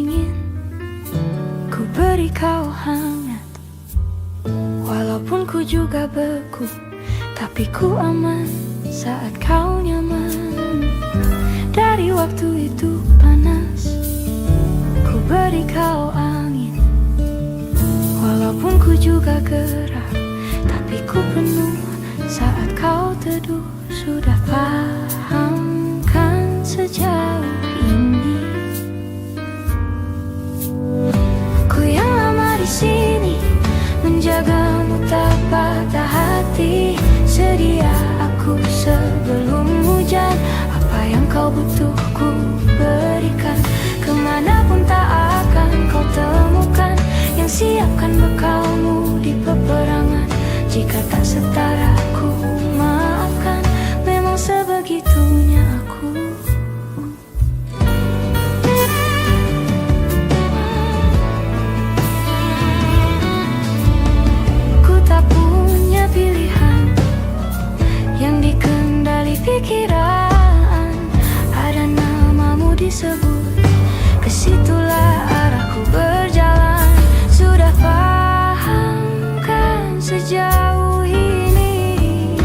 ingin ku beri kau hangat, walaupun ku juga beku, tapi ku aman saat kau nyaman. Dari waktu itu panas, ku beri kau angin, walaupun ku juga gerah, tapi ku penuh saat kau teduh. Sudah paham kan sejauh ini, ku yang lama di sini menjagamu tak patah hati. Sedia aku sebelum hujan, apa yang kau butuh ku berikan. Kemanapun tak akan kau temukan yang siapkan bekalmu di peperangan. Jika tak setara ku maafkan, memang sebegitunya aku. Ku tak punya pilihan yang dikendali pikiran. Ada namamu disebut, kesitulah arahku berjalan. Sudah paham kan sejauh ini,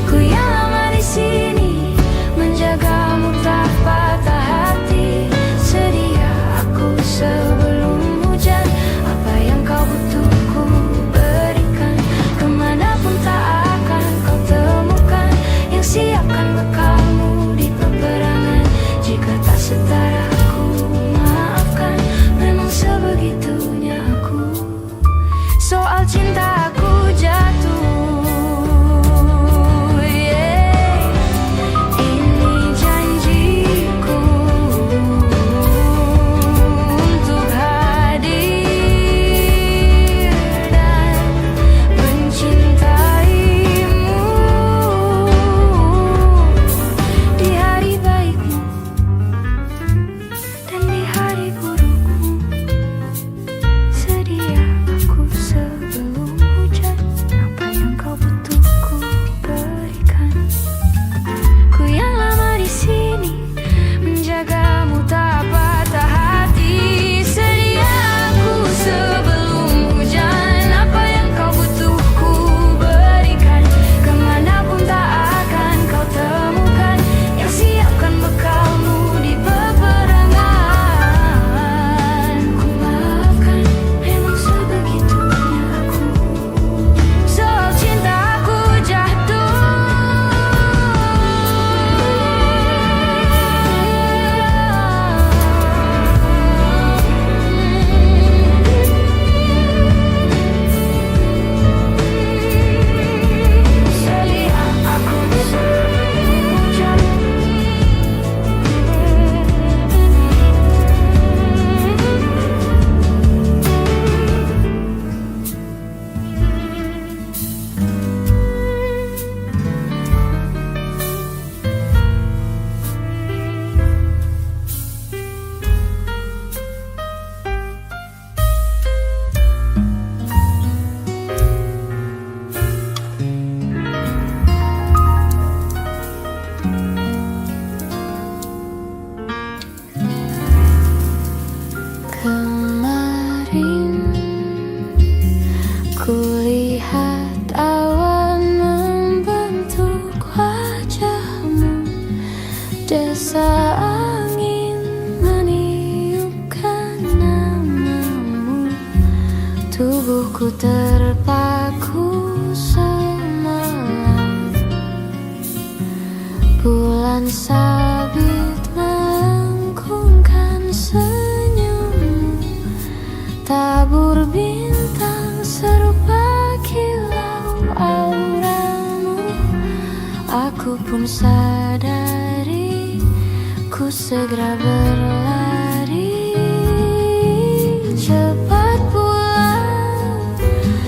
ku yang lama di sini menjagamu tak patah hati. Sedia aku sebelum hujan, apa yang kau butuh ku berikan. Kemanapun tak akan kau temukan yang siapkan bekalmu di peperangan. Jika tak setara ku maafkan, memang sebegitunya aku. Soal cinta aku jatuh, yeah. Ini janjiku untuk hadir dan mencintaimu di hari baikmu dan di hari burukmu. Sedia aku sebelum hujan, apa yang kau butuh ku berikan. Ku yang lama di sini menjagamu tak patah hati. Sedia aku sebelum hujan, apa yang kau butuh ku berikan. Kemanapun tak akan kau temukan yang siapkan bekalmu di peperangan. Ku maafkan, memang sebegitunya aku. Soal cinta aku jatuh, sedia aku sebelum hujan. Kemarin kulihat awan membentuk wajahmu, desa angin meniupkan namamu. Tubuhku terpaku semalam, bulan sabit melengkungkan senyummu. Tabur bintang serupa kilau auramu. Aku pun sadari, ku segera berlari. Cepat pulang,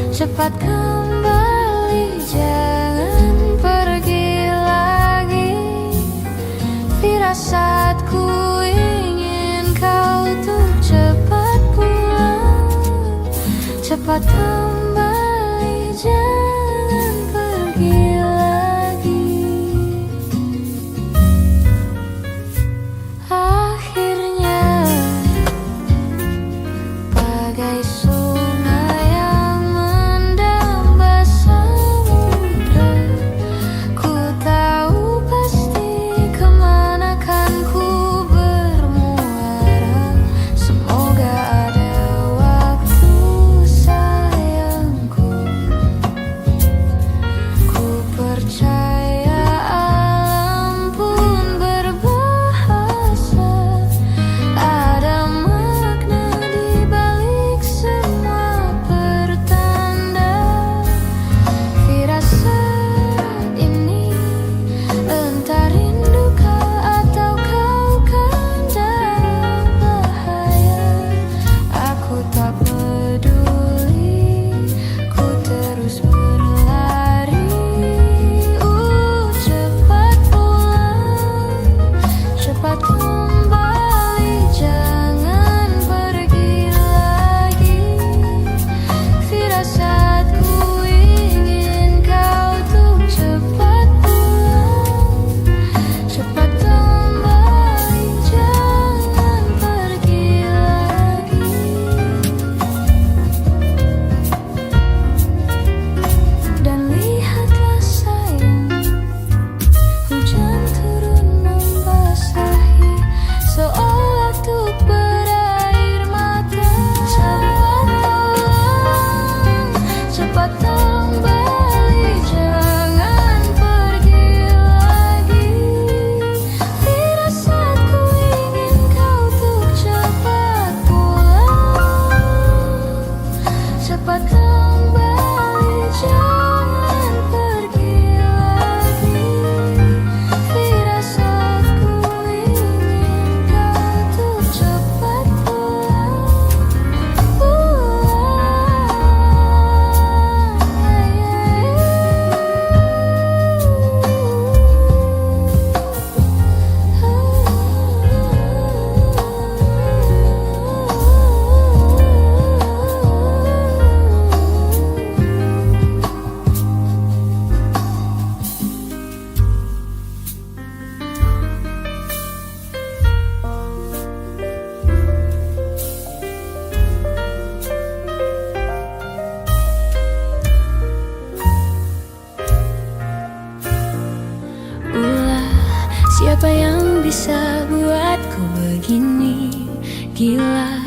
cepat kembali, jangan pergi lagi. Firasatku ingin kau tuh cepat pulang, cepat kembali, jangan pergi lagi. Akhir gila.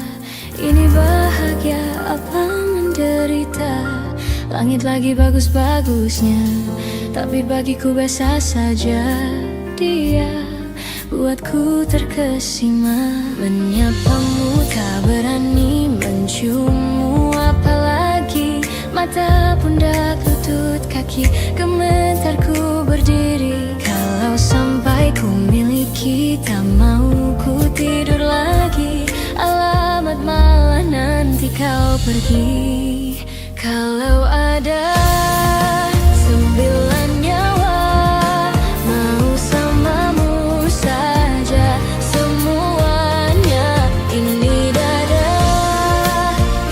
Ini bahagia apa menderita? Langit lagi bagus-bagusnya, tapi bagiku biasa saja. Dia buatku terkesima. Menyapamu tak berani, menciummu apalagi. Mata, pundak, lutut, kaki, gemetarku berdiri. Kalau sampai ku miliki, tak mau ku tidur lagi. Alamat malah nanti kau pergi. Kalau ada 9 nyawa, mau samamu saja semuanya. Ini dada,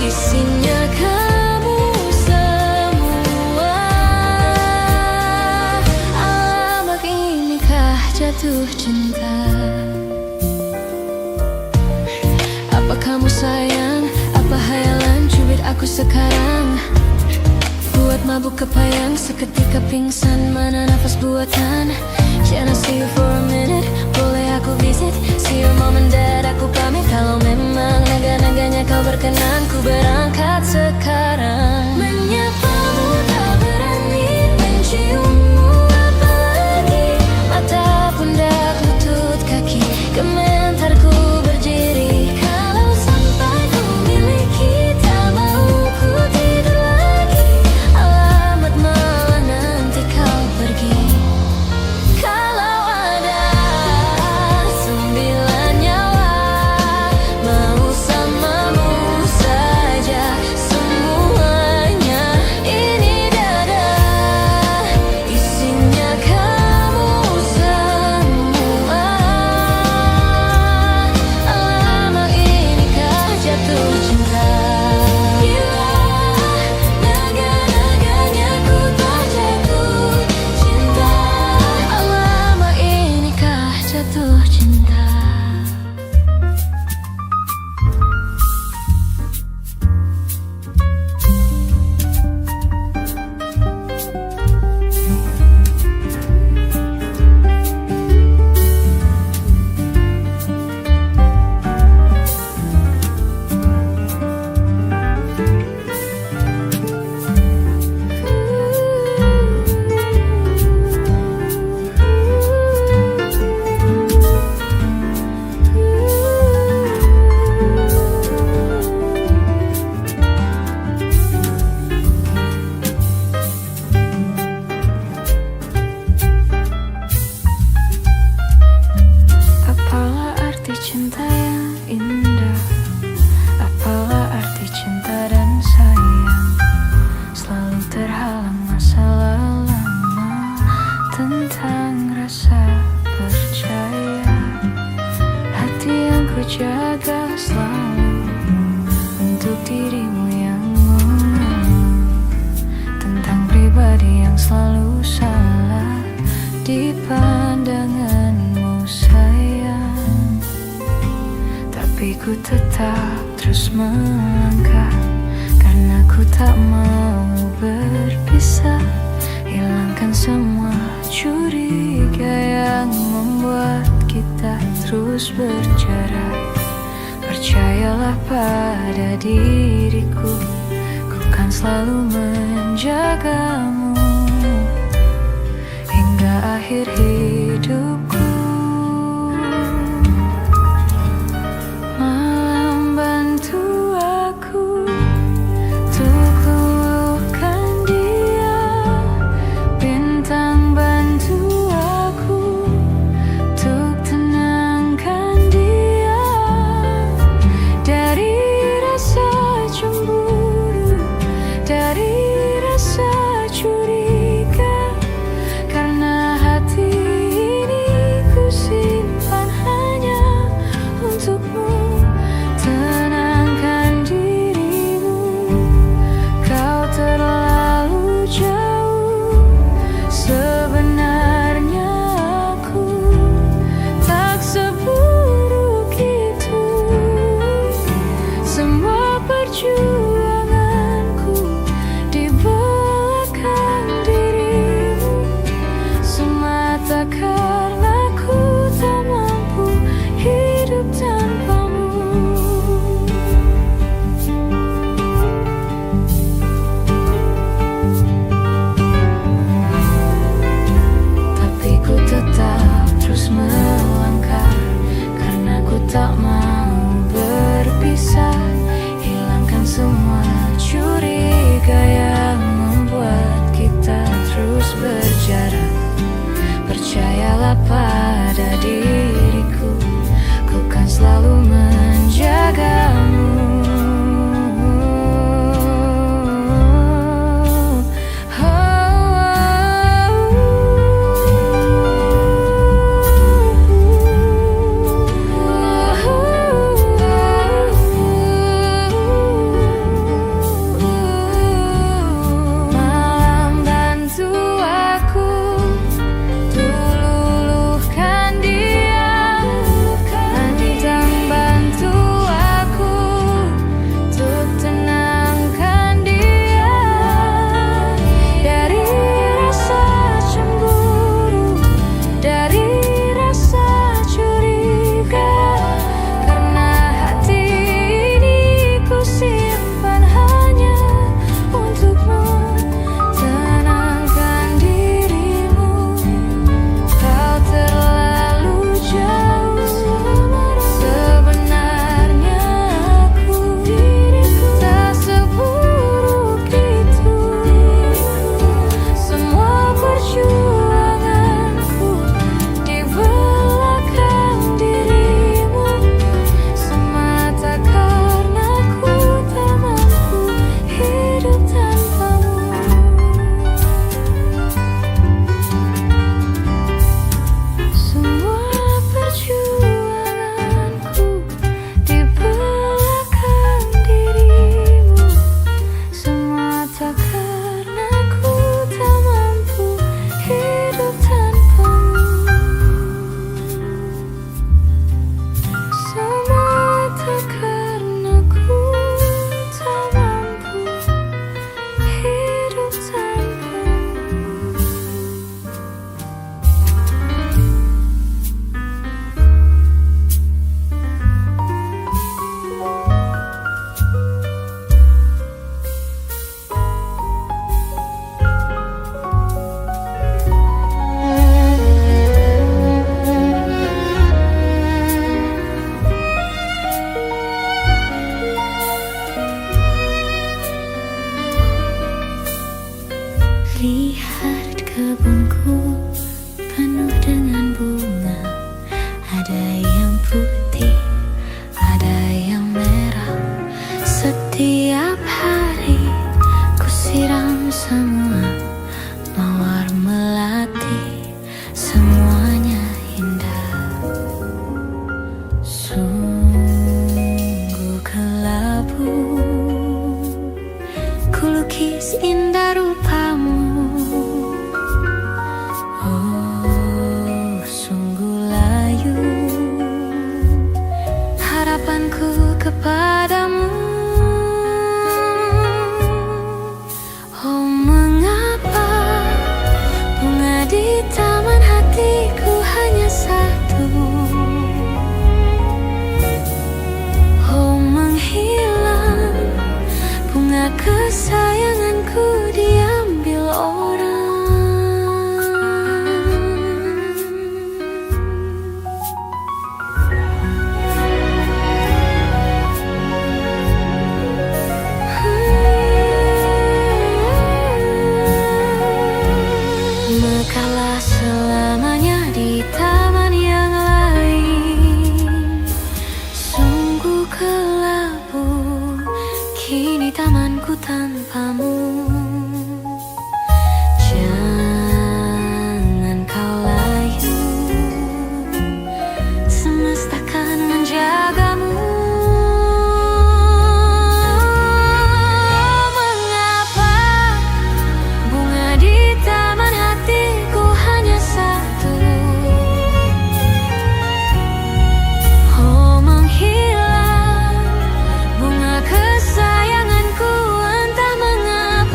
isinya kamu semua. Alamak, inikah jatuh cinta? Apa kamu sayang? Apa hayalan cubit aku sekarang? Buat mabuk kepayang, seketika pingsan. Mana nafas buatan? Can I see you for a minute? Boleh aku visit? See your mom and dad, aku pamit. Kalau memang naga-naganya kau berkenan, ku berangkat sekarang. Menyapamu tak berani, menciummu apalagi. Mata, pundak, lutut, kaki, gemetarku berdiri. Kalau sampai ku miliki, tak mau ku tidur lagi. Alamat malah nanti kau pergi. Kalau ada 9 nyawa, mau samamu saja semuanya. Ini dada, isinya kamu semua. Alamak, inikah jatuh cinta? Gila, naga-naganya ku tak jatuh cinta. Alamak, inikah jatuh cinta? Apalah arti cinta yang indah? Apalah arti cinta dan sayang? Selalu terhalang masalah lama. Tentang rasa percaya, hati yang ku jaga selalu untuk dirimu yang mengenal. Tentang pribadi yang selalu salah di pandanganmu sayang. Tapi ku tetap terus melangkah, karena ku tak mau berpisah. Hilangkan semua curiga yang membuat kita terus berjarak. Percayalah pada diriku, ku kan selalu menjagamu hingga akhir hidupku. Malam bantu aku untuk luluhkan dia. Bintang bantu aku untuk tenangkan dia. Dari rasa cemburu, dari rasa curiga, karena hati jarak. Percayalah pada diriku, ku kan selalu menjagamu. Lihat kebunku penuh dengan bunga, ada yang putih, ada yang merah. Setiap hari ku siram semua, mawar melati, semuanya indah. Sungguh kelabu ku lukis indah rupamu. Oh, sungguh layu harapanku kepadamu. Oh, mengapa bunga di taman hatiku hanya satu? Oh, menghilang bunga kesayanganku diambil orang. Mekalah selamanya di taman yang lain. Sungguh kelabu kini tamanku tanpamu. Jangan kau layu, semesta kan menjagamu. Mengapa bunga di taman hatiku hanya satu? Oh, menghilang bunga kesayanganku, entah mengapa.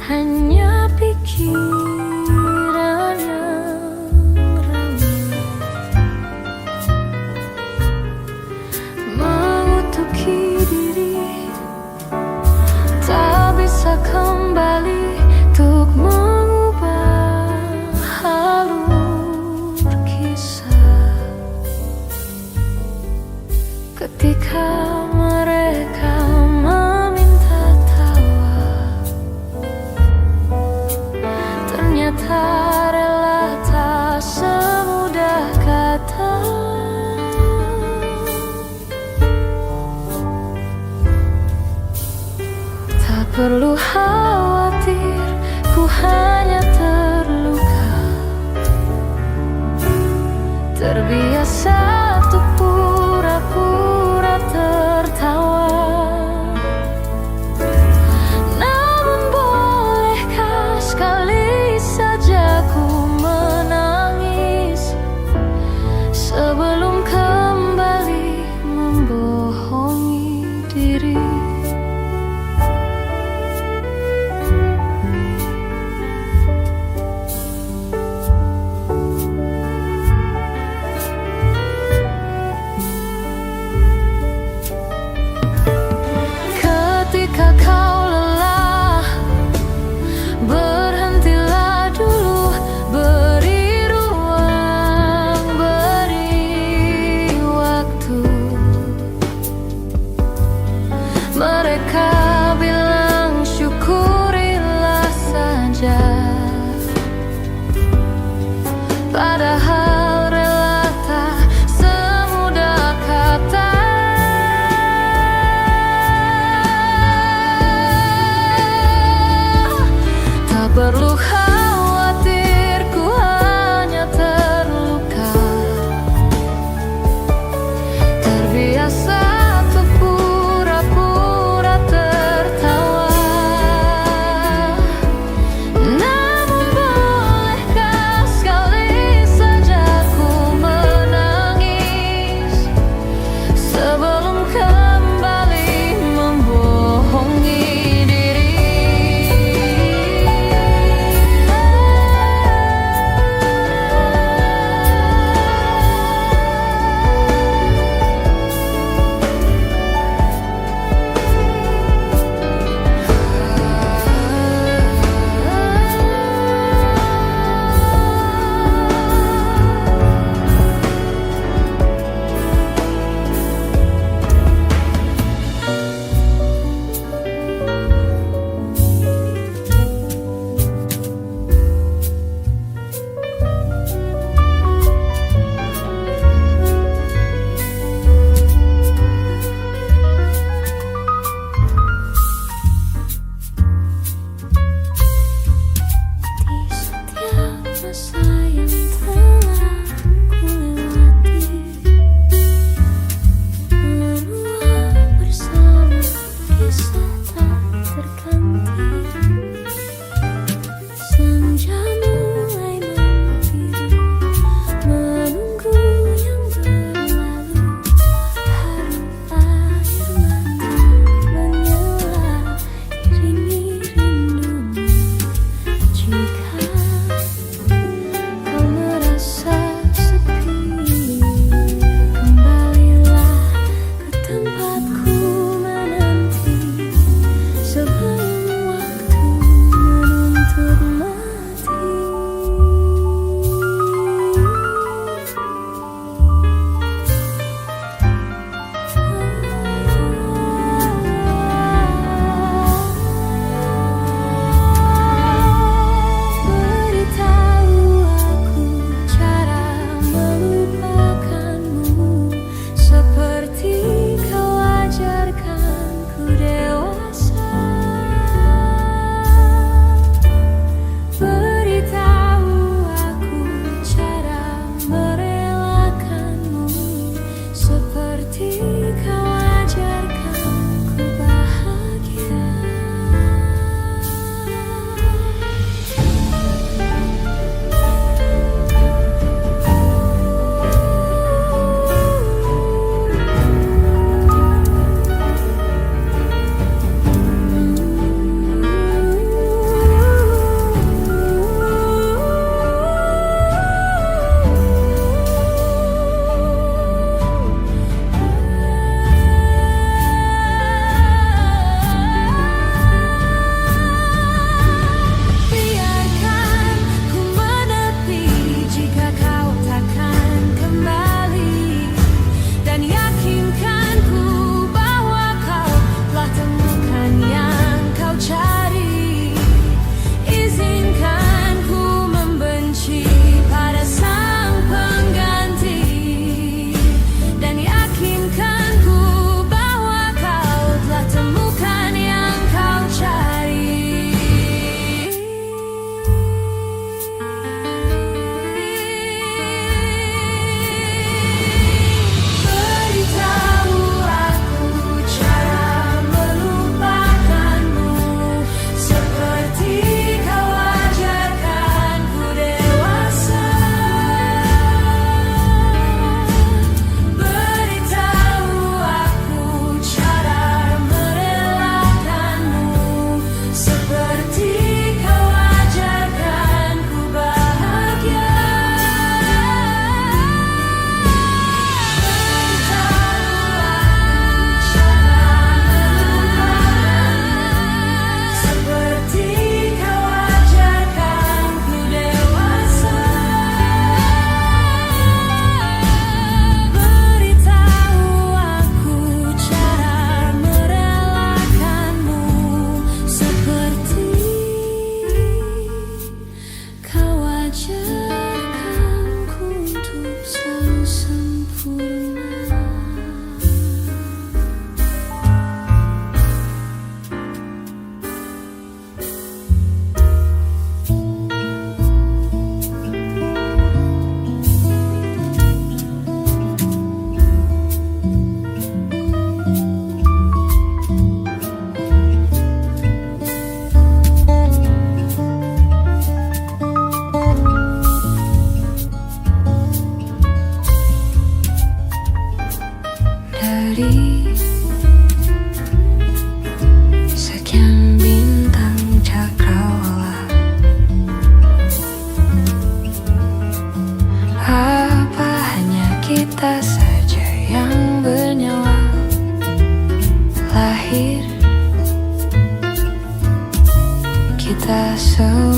hanya pikiran yang ramai mengutuki diri, tak bisa kembali untuk mengubah alur kisah. Ketika mereka meminta tawa, ternyata rela tak semudah kata. Tak perlu khawatir, ku hanya terluka, terbiasa untuk pura-pura tertawa. Namun bolehkah sekali saja ku menangis sebelum kembali membohongi diri.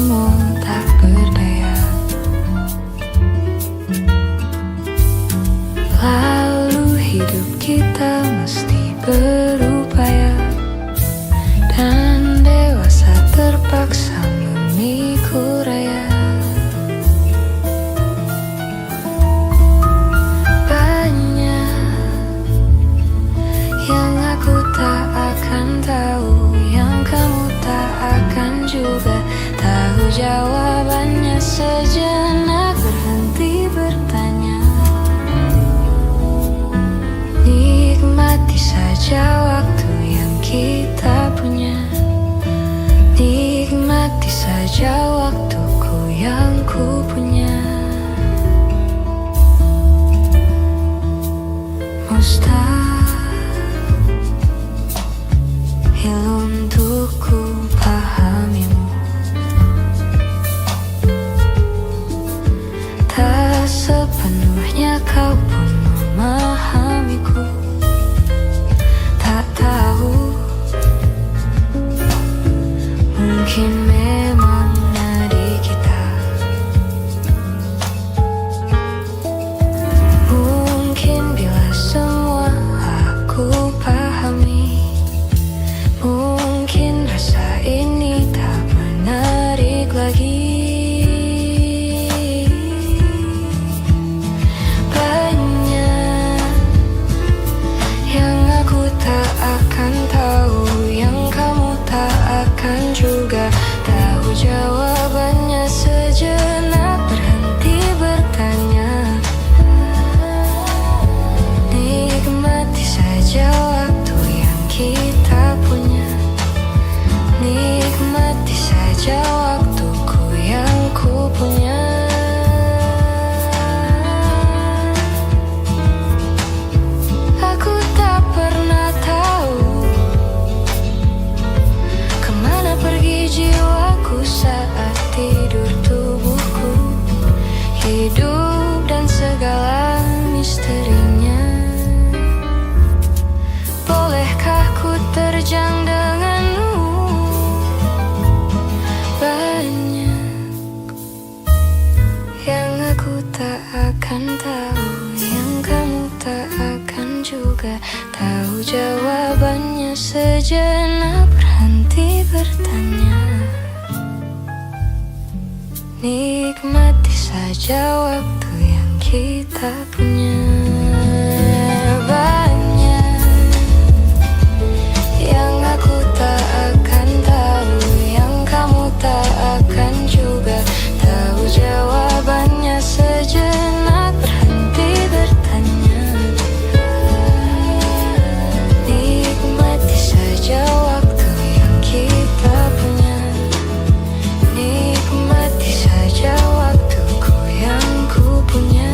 semua tak berdaya. Lalu hidup kita mesti berupaya, dan dewasa terpaksa memikul raya. Banyak yang aku tak akan tahu, yang kamu tak akan juga tahu jawabannya. Sejenak berhenti bertanya, nikmati saja waktu yang kita punya. Nikmati saja waktuku yang ku punya. Mustahil untuk ku pahamimu, tak sepenuhnya kau pun memahamiku. Tak tahu, mungkin memang nadi kita, mungkin bila semua aku pahami, mungkin rasa ini tak menarik lagi. Banyak yang aku tak akan tahu, yang kamu tak akan juga tahu jawabannya. Sejenak berhenti bertanya, nikmati saja waktu yang kita punya. Nikmati saja waktuku yang ku punya. Aku tak pernah tahu kemana pergi jiwaku saat tidur tubuhku. Hidup dan segala misterinya, bolehkah ku terjang denganmu? Banyak yang aku tak akan tahu, yang kamu tak akan juga tahu jawabannya. Sejenak berhenti bertanya, nikmati saja waktu yang kita punya. Banyak yang aku tak akan tahu, yang kamu tak akan juga tahu jawabannya. Sejenak berhenti bertanya, nikmati saja waktu yang kita punya. Nikmati saja waktuku yang ku punya.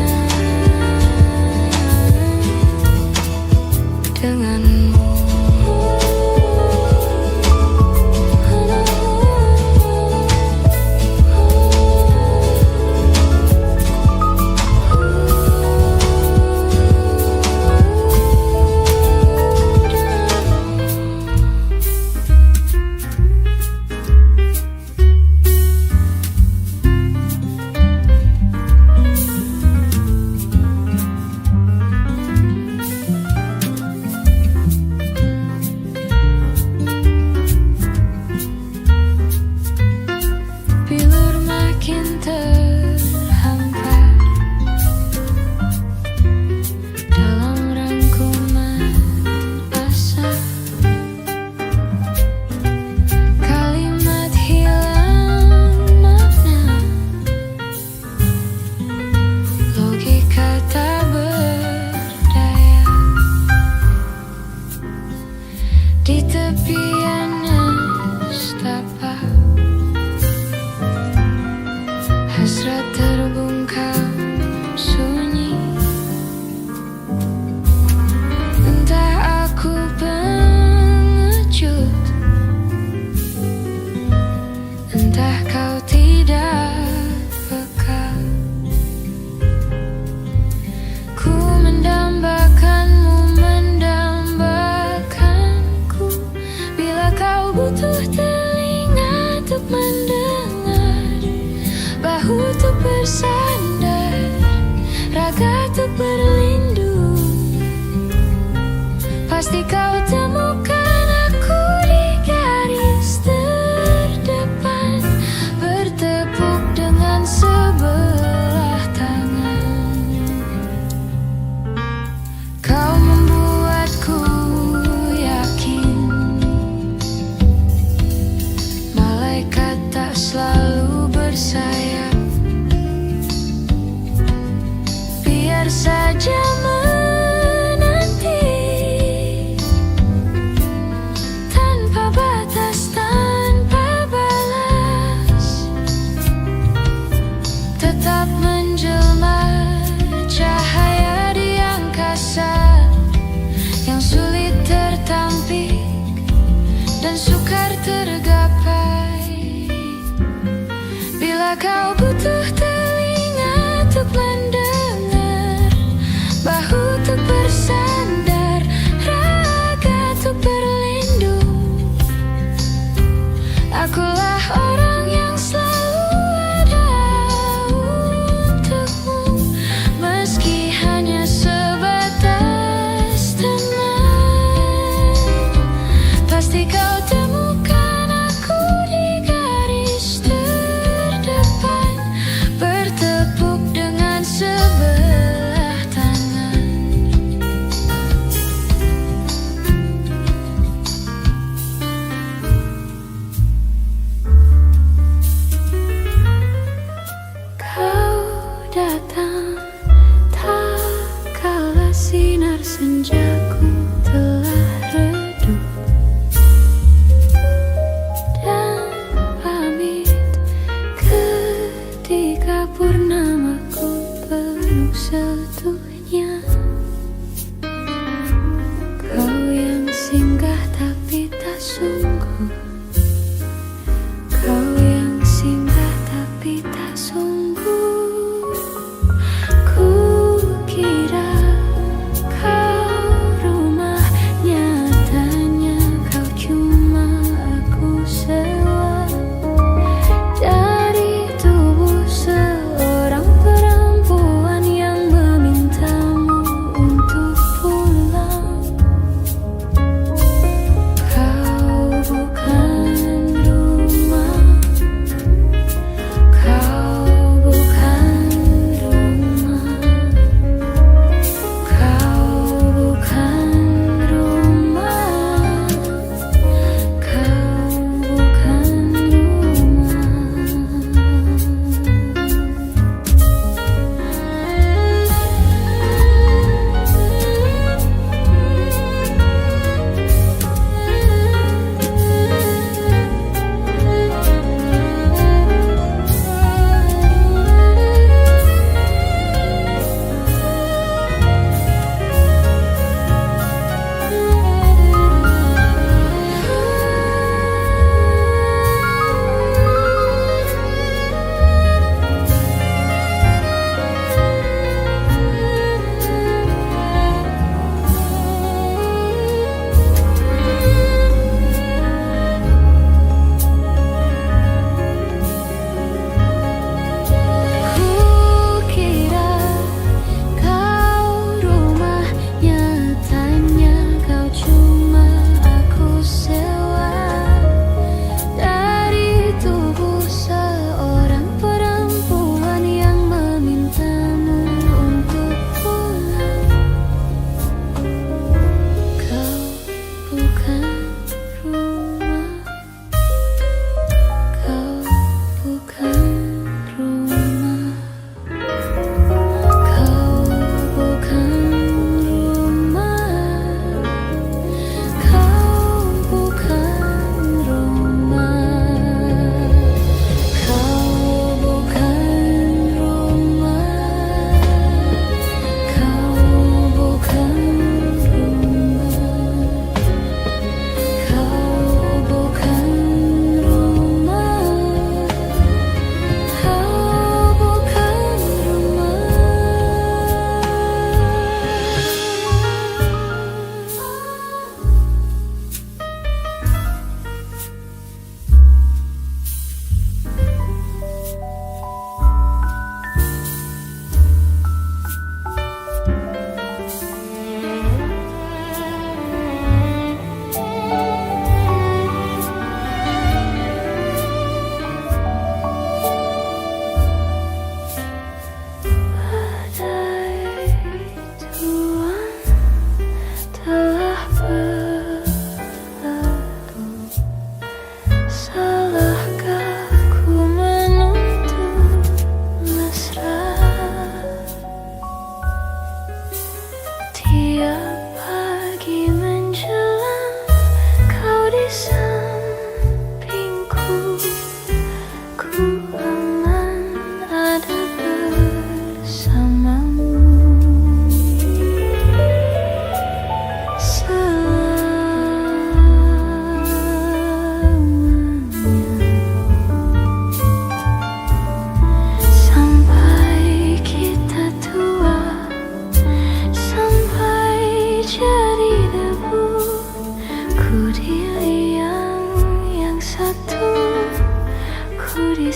bersandar, raga untuk berlindung. Pasti kau temukan aku di garis terdepan, bertepuk dengan sebelah tangan. Kau membuatku yakin malaikat tak selalu bersayap. Biar saja menanti tanpa batas, tanpa balas, tetap menjelma cahaya di angkasa yang sulit tertampik dan sukar tergapai. Bila kau butuh telinga untuk mendengar, bahu untuk bersandar, raga untuk berlindung, akulah orang yang selalu ada untukmu, meski hanya sebatas teman. Pasti kau temukan aku di garis terdepan, bertepuk dengan sebelah tangan. Kau datang tak kala sinar senjaku telah redup, dan pamit ketika purnamaku penuh seutuhnya. Kau yang singgah tapi tak sungguh, kau yang singgah tapi tak sungguh. Ku kira kau rumah, nyatanya kau cuma aku sewa dari tubuh seorang perempuan yang memintamu untuk pulang. Kau di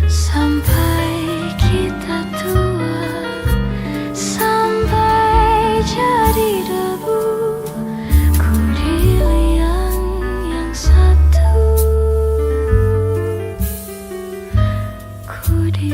sampai kita tua, sampai jadi debu. Ku di liang yang satu, ku di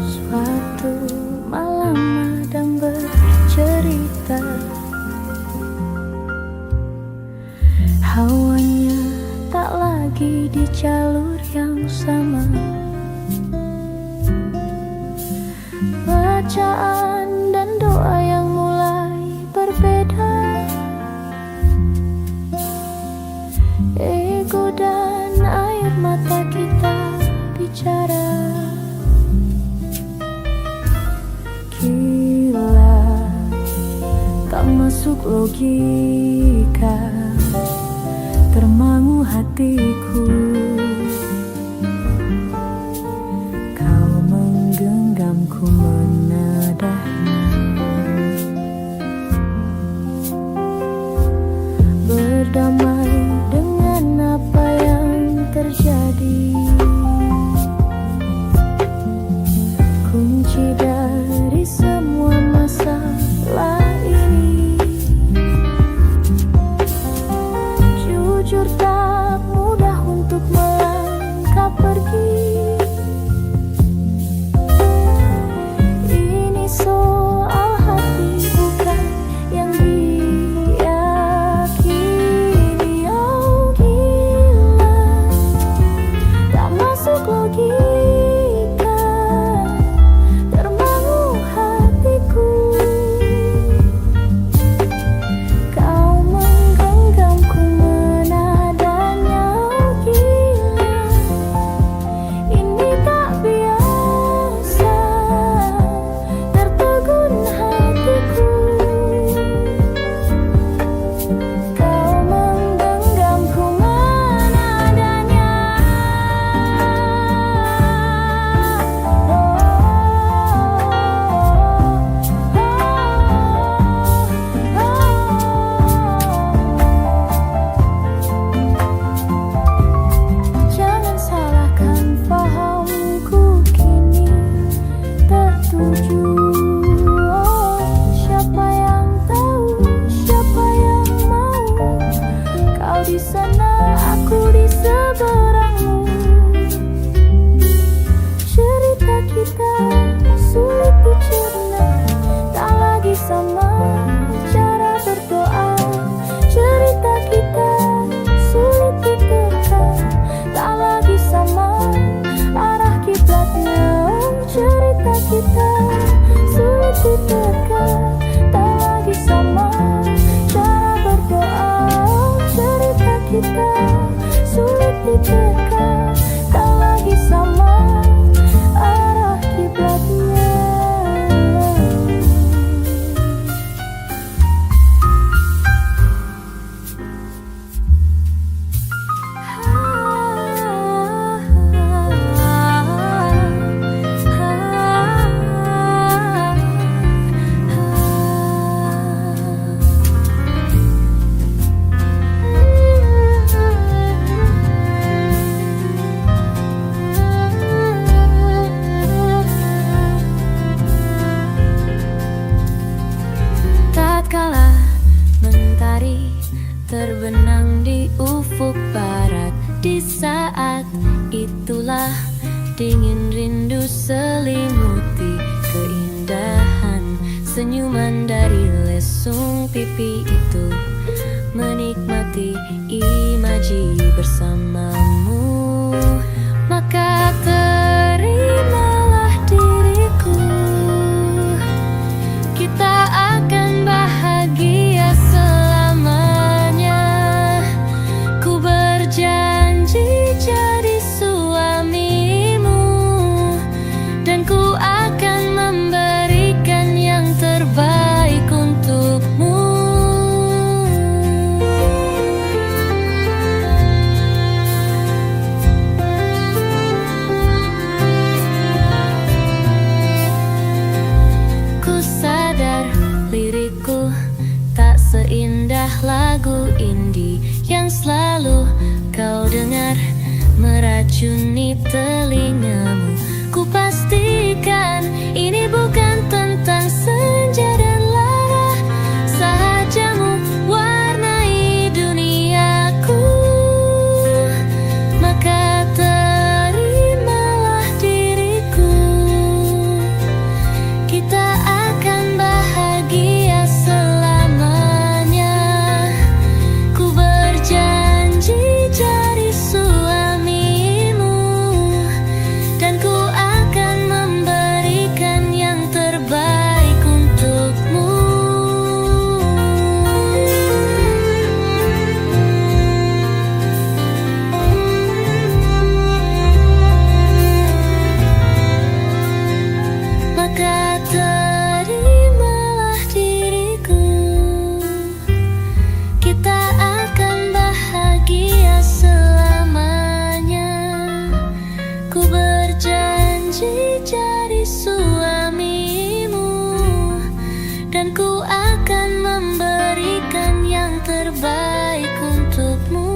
Suatu malam madang bercerita, hawanya tak lagi di jalur yang sama. Bacaan dan doa yang mulai berbeda, ego dan air mata kita bicara. Gila, tak masuk logika, termangu hatiku. Kau menggenggamku menadahnya, berdamai dengan apa yang terjadi. Kunci dari semua masalah ini, jujur tak mudah untuk melangkah pergi. terbenang di ufuk barat. Di saat itulah dingin rindu selimuti keindahan senyuman dari lesung pipi itu. Menikmati imaji bersamamu, maka terimalah diriku. Kita akan bahagia selamanya. Ku berjanji jadi suamimu, dan ku akan memberikan yang terbaik untukmu. Lirikku tak seindah lagu indie yang selalu kau dengar meracuni telingamu. Ku pastikan ini bukan tentang senja dan lara sahajamu warnai duniaku. Maka terimalah diriku. Kita akan bahagia selamanya. Ku berjanji jadi suamimu, dan ku akan memberikan yang terbaik untukmu. Maka terimalah diriku. Kita akan bahagia selamanya. Ku berjanji jadi suamimu, dan ku akan memberikan yang terbaik untukmu.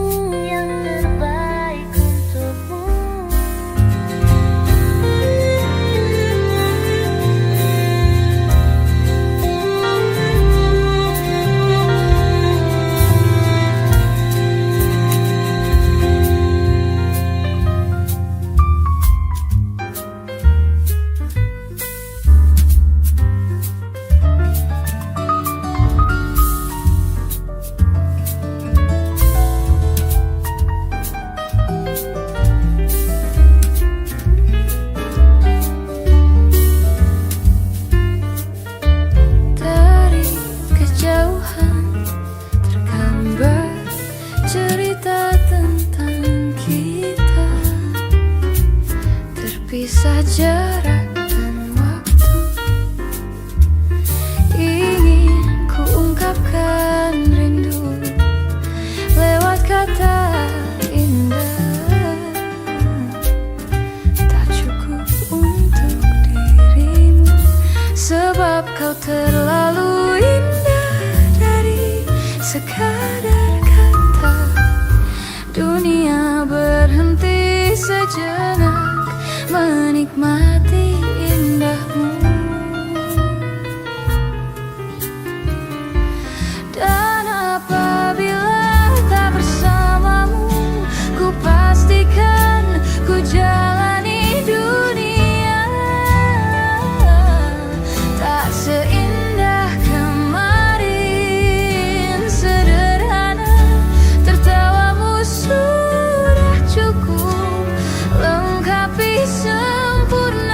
Yang terbaik untukmu. Dari kejauhan tergambar cerita tentang kita, terpisah jarak dan waktu. Ingin ku ungkapkan rindu lewat kata indah. Tak cukup untuk dirimu, sebab kau terlalu indah dari sekadar kata. Dunia berhenti sejenak menikmati indahmu. Dan apabila tak bersamamu, ku pastikan ku jalani dunia tak seindah kemarin. Sederhana, tertawamu sudah cukup lengkapi sempurna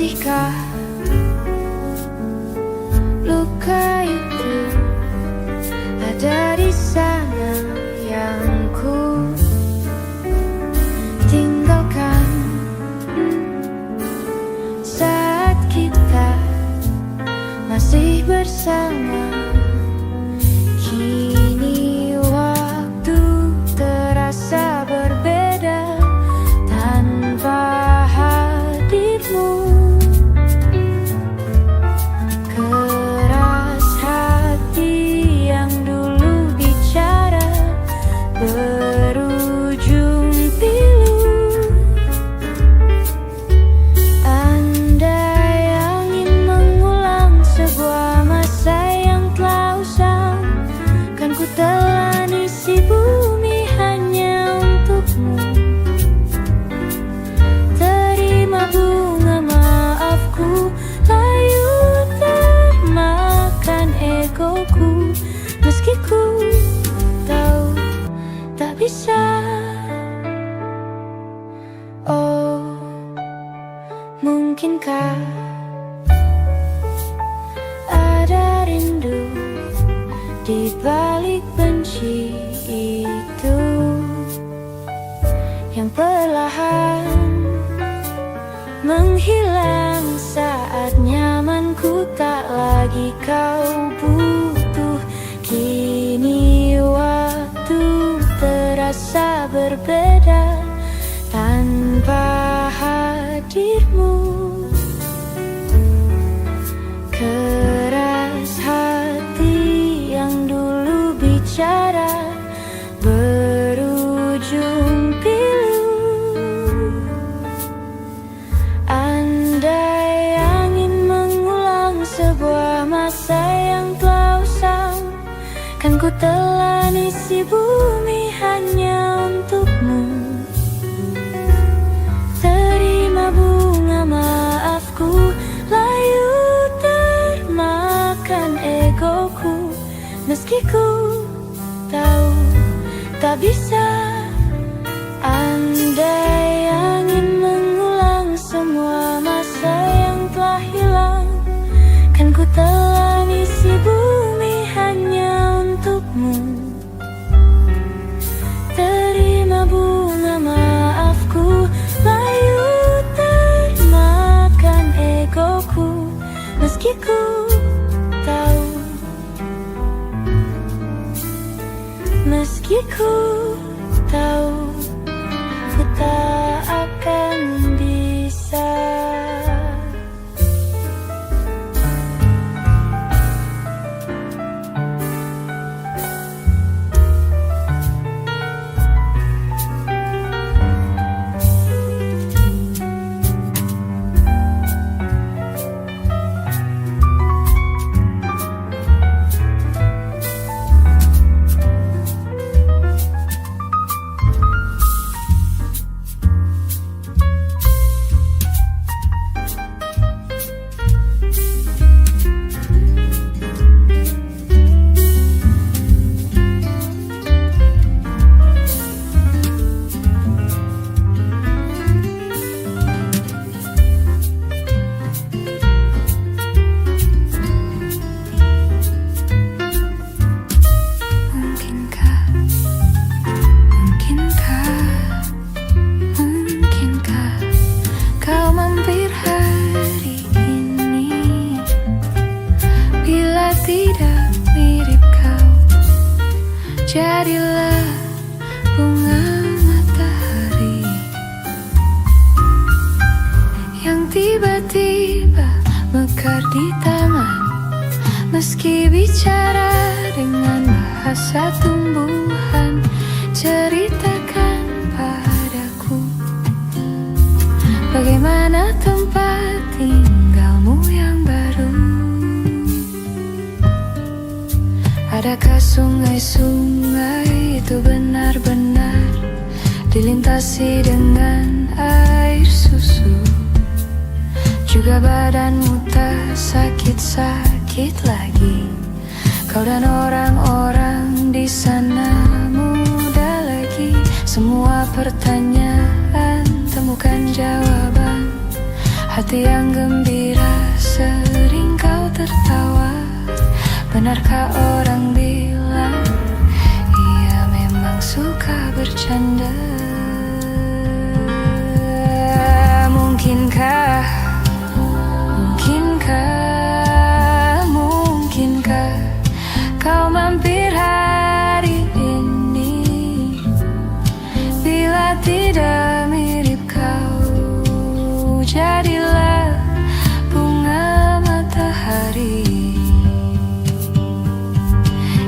Masihkah luka itu ada di sana yang ku tinggalkan saat kita masih bersama? Kini waktu terasa berbeda tanpa hadirmu. Keras hati yang dulu bicara berujung pilu. Andai angin mengulang sebuah masa yang telah usang, kan ku telan isi bumi hanya untukmu. Terima bunga maafku, layu termakan egoku, meski ku tahu tak bisa. Oh, mungkinkah ada rindu di balik benci itu yang perlahan menghilang saat nyamanku tak lagi kau butuh. Kini waktu terasa berbeda tanpa hadirmu. Keras hati yang dulu bicara berujung pilu. Andai angin mengulang sebuah masa yang telah usang, kan ku telan isi bumi hanya untukmu. Terima bunga maafku, layu termakan egoku, meski ku tahu tak bisa. Andai angin mengulang semua masa yang telah hilang, kan ku telan isi bumi hanya untukmu. Terima bunga maafku, layu termakan egoku, meski ku tahu, meski ku tahu ku tak akan bisa. Jadilah bunga matahari yang tiba-tiba mekar di taman. Meski bicara dengan bahasa tumbuhan, ceritakan padaku bagaimana tempat tinggalmu yang baru. Adakah sungai-sungai itu benar-benar dilintasi dengan air susu? Juga badanmu tak sakit-sakit lagi. Kau dan orang-orang di sana muda lagi. Semua pertanyaan temukan jawaban hati yang gembira sering kau tertawa. Benarkah orang bilang ia memang suka bercanda? Mungkinkah, mungkinkah kau mampir hari ini? Bila tidak mirip kau, jadilah bunga matahari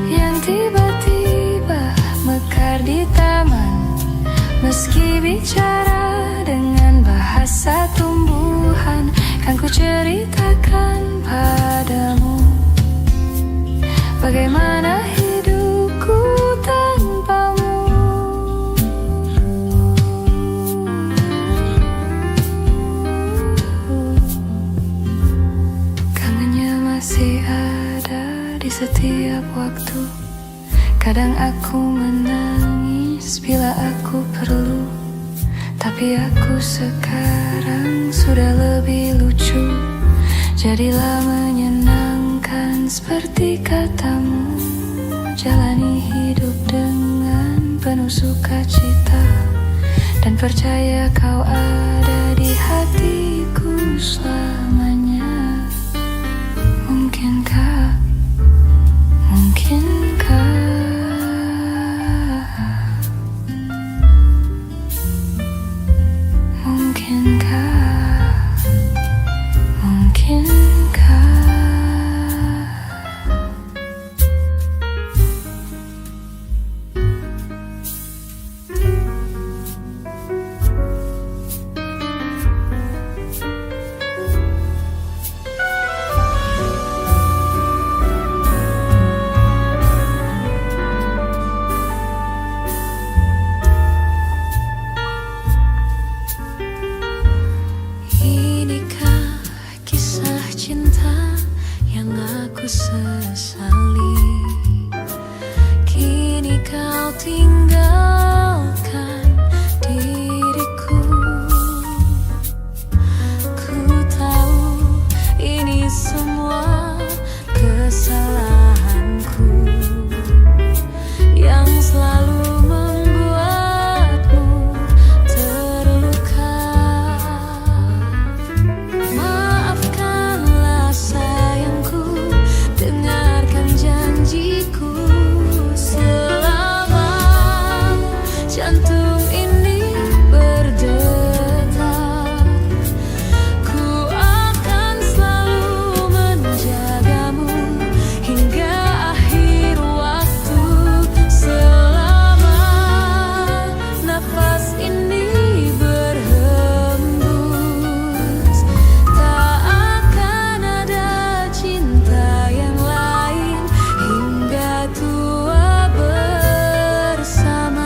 yang tiba-tiba mekar di taman. Meski bicara dengan bahasa tumbuhan, kan ku ceritakan padamu bagaimana hidupku tanpamu. Kangennya masih ada di setiap waktu. Kadang aku menangis bila aku perlu, tapi aku sekarang sudah lebih lucu. Jadilah menyenangkan seperti katamu. Jalani hidup dengan penuh sukacita, dan percaya kau ada di hatiku selamanya. Mungkinkah, mungkinkah sesali? Kini kau tinggalkan diriku. Ku tahu ini semua kesalahanku yang selalu membuatmu terluka. Maafkanlah sayangku, dengarkan janjiku. Selama jantung ini berdetak, ku akan selalu menjagamu hingga akhir waktu. Selama nafas ini berhembus, tak akan ada cinta yang lain hingga tua bersama.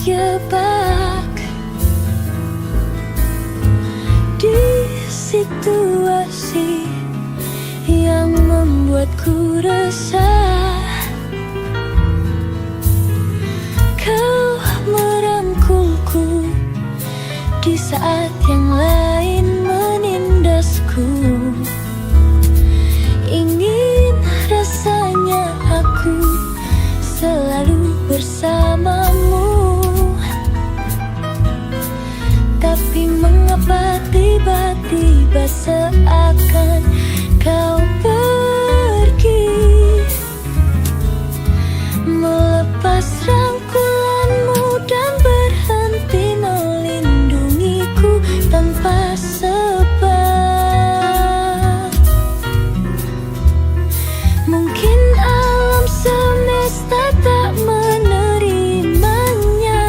terjebak di situasi yang membuatku resah. Kau merangkulku di saat yang lain menindasku. Ingin rasanya aku selalu bersamamu, tapi mengapa tiba-tiba seakan kau pergi, melepas rangkulanmu dan berhenti melindungiku tanpa sebab. Mungkin alam semesta tak menerimanya,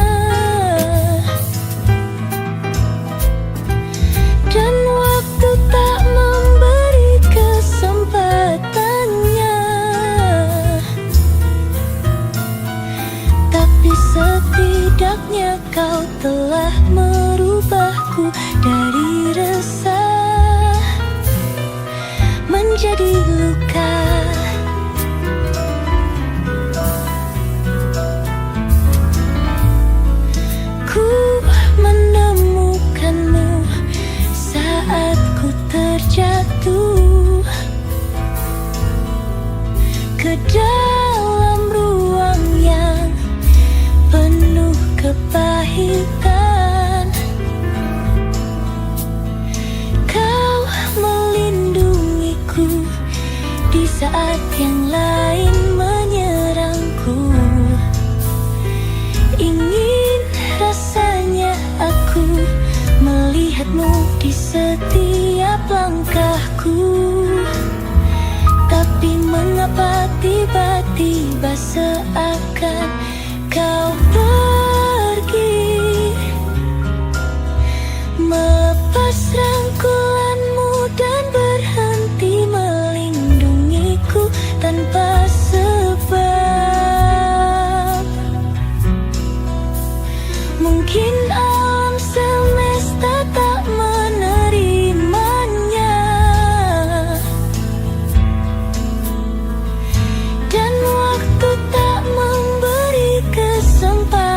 dan waktu tak memberi kesempatannya. Tapi setidaknya kau telah merubahku dari resah menjadi luka. Ku menemukanmu saat ku terjatuh ke dalam ruang yang penuh kepahitan. Kau melindungiku di saat yang lain menyerangku. Ingin rasanya aku melihatmu di setiap langkahku, tapi mengapa tiba-tiba seakan kau pergi, melepas rangkulanmu dan berhenti melindungiku tanpa sebab. Mungkin alam semesta tak menerimanya, dan waktu tak memberi kesempatan.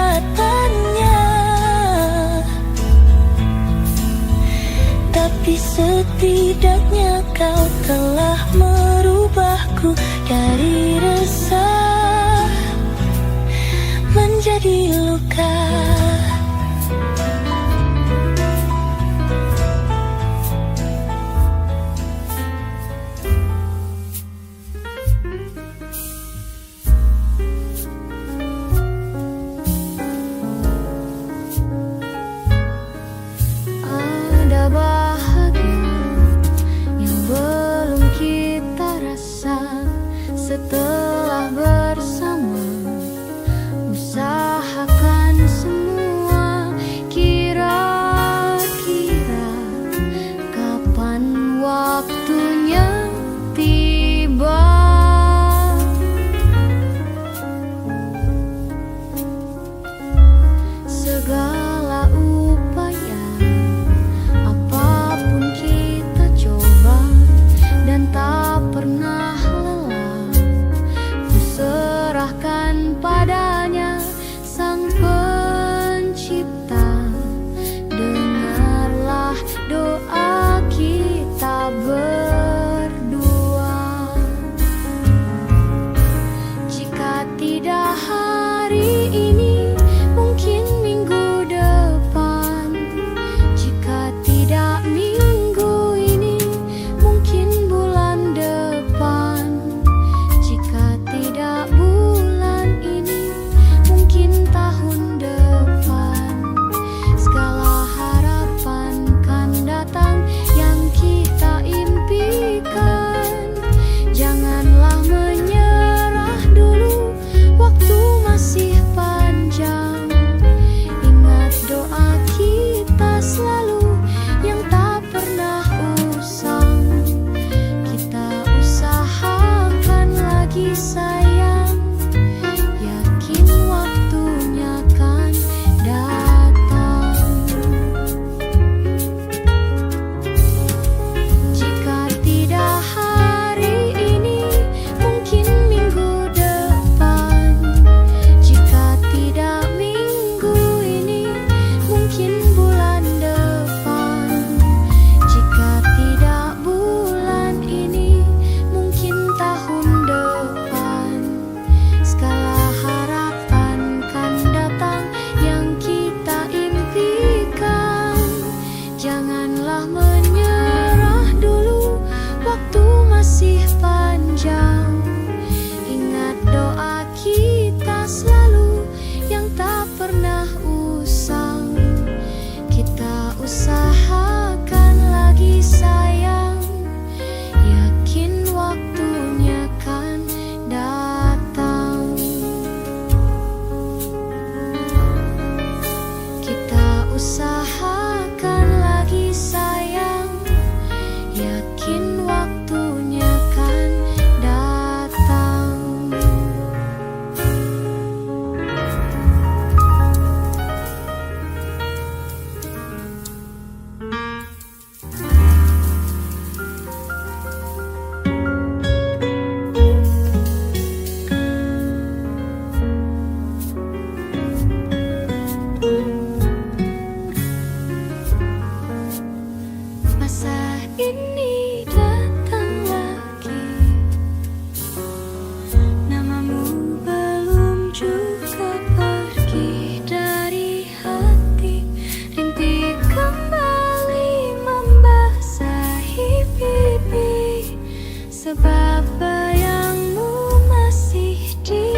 sebab bayangmu masih di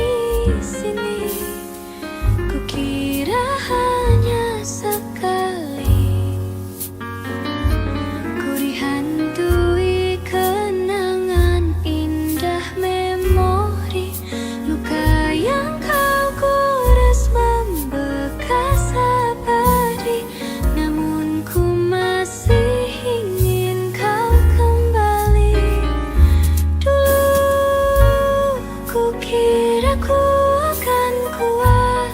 sini. Kukira hanya sekali, ku dihantui kenangan indah memori. Luka yang kau gores membekas abadi, namun ku masih ingin kau kembali. Dulu kukira ku akan kuat,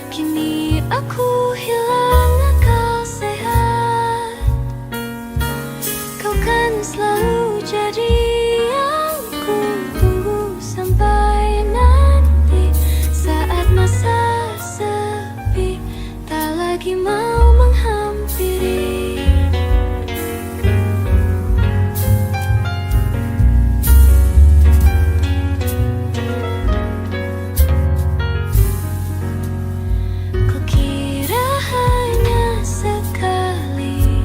kini aku hilang akal sehat. Kau kan selalu jadi yang ku tunggu sampai nanti, saat masa sepi tak lagi mau menghampiri. Kukira hanya sekali,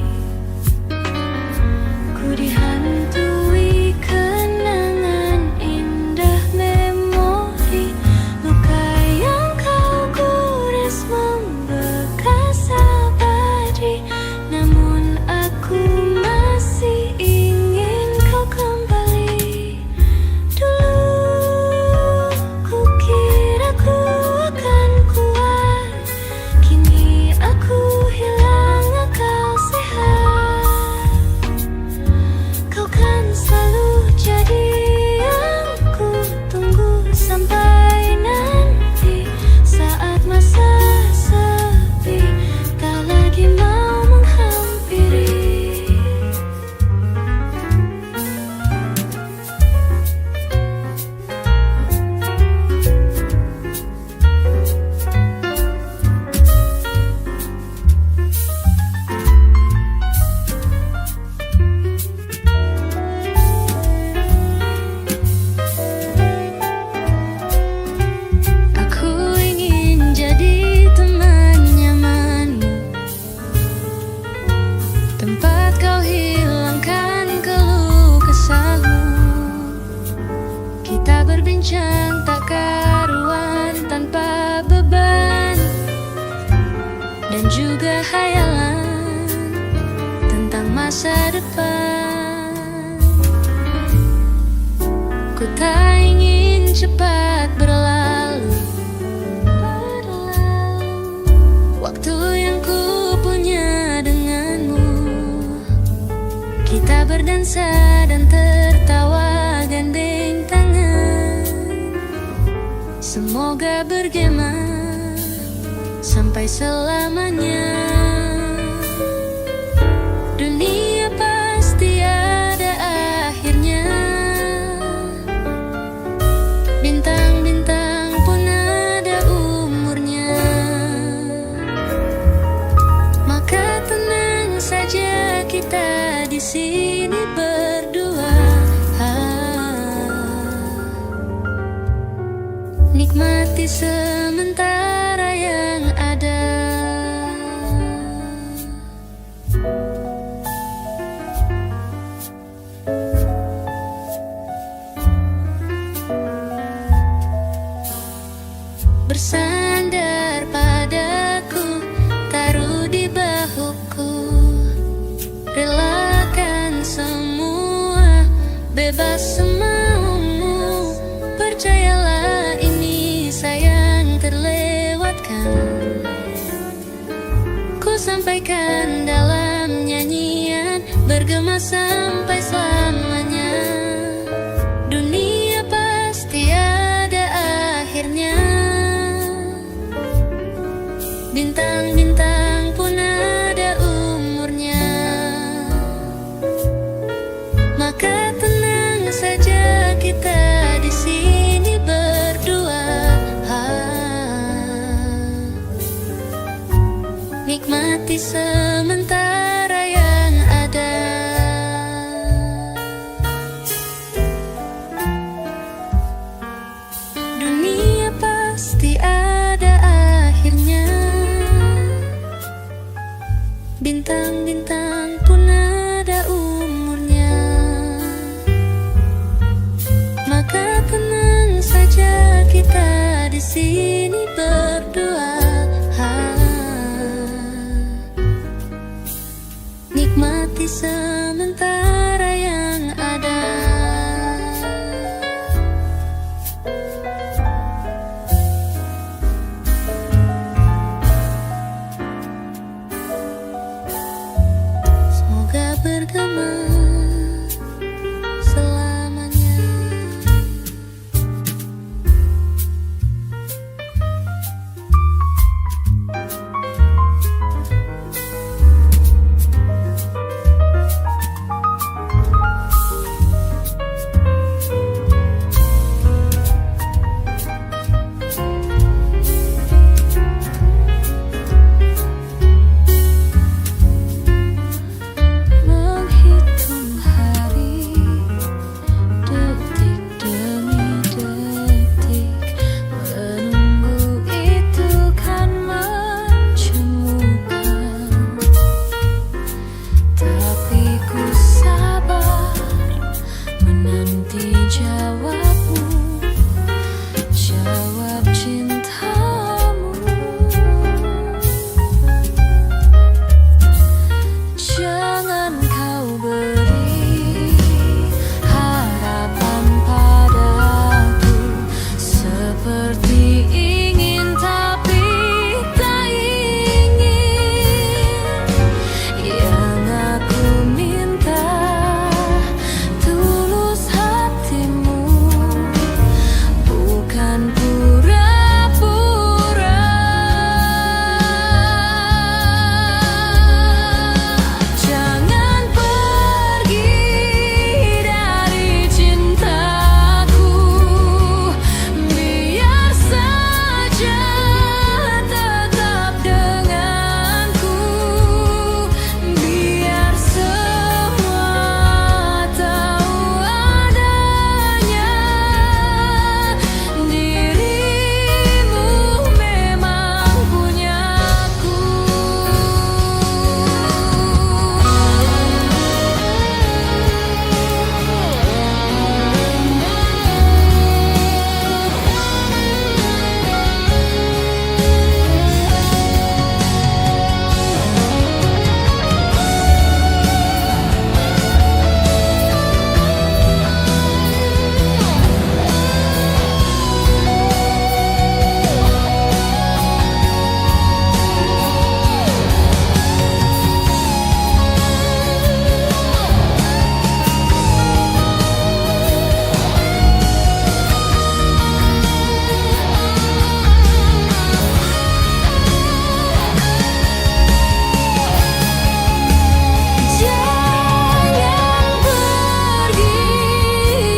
ku dihantui kenangan indah memori. Luka yang kau gores membekas abadi, namun aku masih ingin kau kembali. Dulu kukira ku akan kuat, kini aku hilang akal sehat. Kau kan selalu jadi yang ku tunggu sampai nanti, saat masa sepi tak lagi mau menghampiri. Aku ingin jadi teman nyamanmu, tempat kau hilangkan keluh kesahmu. Kita berbincang tak karuan tanpa beban, dan juga hayalan tentang masa depan. Ku tak ingin cepat berlalu, waktu yang ku punya denganmu. Kita berdansa dan tertawa gandeng tangan, semoga bergema sampai selamanya. Dunia pasti ada akhirnya, bintang-bintang pun ada umurnya. Maka tenang saja kita di sini berdua, nikmati sementara yang ada. Bersandar padaku, taruh di bahuku, relakan semua, bebas semaumu. Percayalah ini sayang terlewatkan, ku sampaikan dalam nyanyian, bergema sampai selamanya. Dunia pasti ada akhirnya, bintang-bintang pun ada umurnya. Maka tenang saja kita di sini berdua, nikmati sementara yang ada. di sini berdoa, nikmati sementara yang ada. Semoga bergema selamanya. Menghitung hari, detik demi detik, menunggu itu kan mencemoohkan. Tapi ku sabar menanti jawabmu, jawab cintamu. Jangan kau beri harapan padaku, seperti ingin tapi tak ingin. Yang aku minta tulus hatimu, bukan pura-pura. Jangan pergi dari cintaku, biar saja tetap denganku, biar semua tahu adanya dirimu memang punyaku. Jangan pergi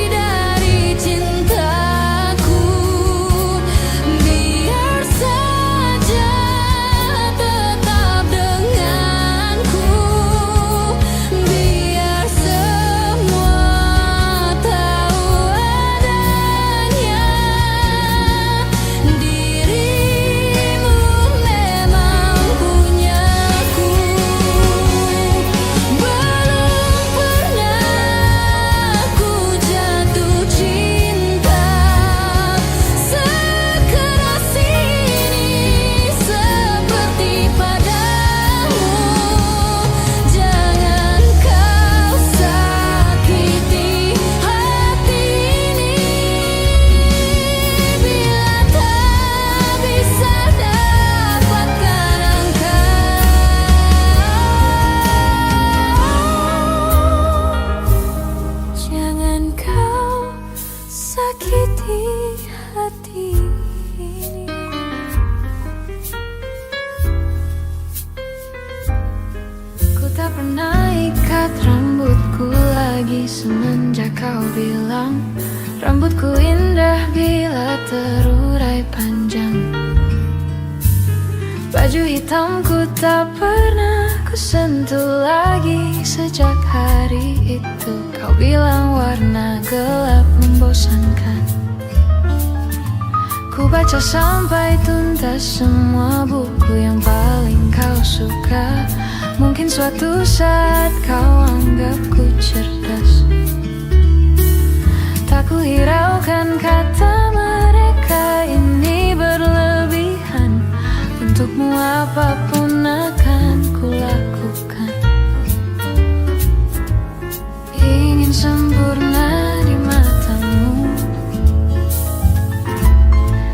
dari cintaku, biar saja tetap denganku, biar semua tahu adanya dirimu memang punyaku. Belum pernah ku jatuh cinta sekeras ini seperti padamu. Jangan kau sakiti hati ini, bila tak bisa dapatkan engkau. Jangan kau sakiti hati ini. Ku tak pernah ikat rambutku lagi semenjak kau bilang rambutku indah bila terurai panjang. Baju hitamku tak pernah ku sentuh lagi sejak hari itu. Kau bilang warna gelap membosankan. Ku baca sampai tuntas semua buku yang paling kau suka. Mungkin suatu saat kau anggapku cerdas. Tak ku hiraukan kata mereka ini apapun akan kulakukan. Ingin sempurna di matamu,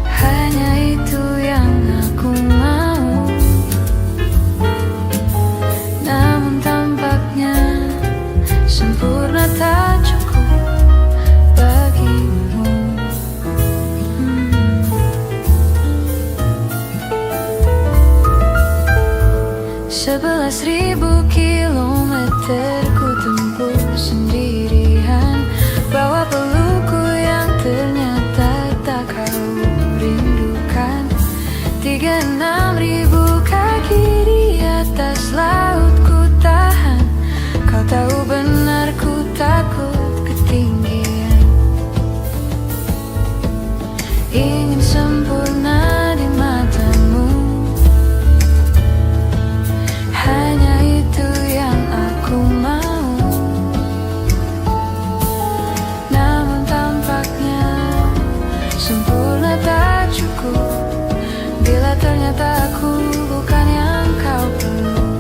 hanya itu yang aku mau. Namun tampaknya sempurna tak cukup bagimu. 11.000 kilometer ku tempuh sendirian, bawa pelukku yang ternyata tak kau rindukan. 36.000 kaki di atas laut ku tahan, kau tahu benar ku takut ketinggian. Ingin sempurna di matamu, hanya itu yang aku mau. Namun tampaknya sempurna tak cukup bila ternyata aku bukan yang kau perlu.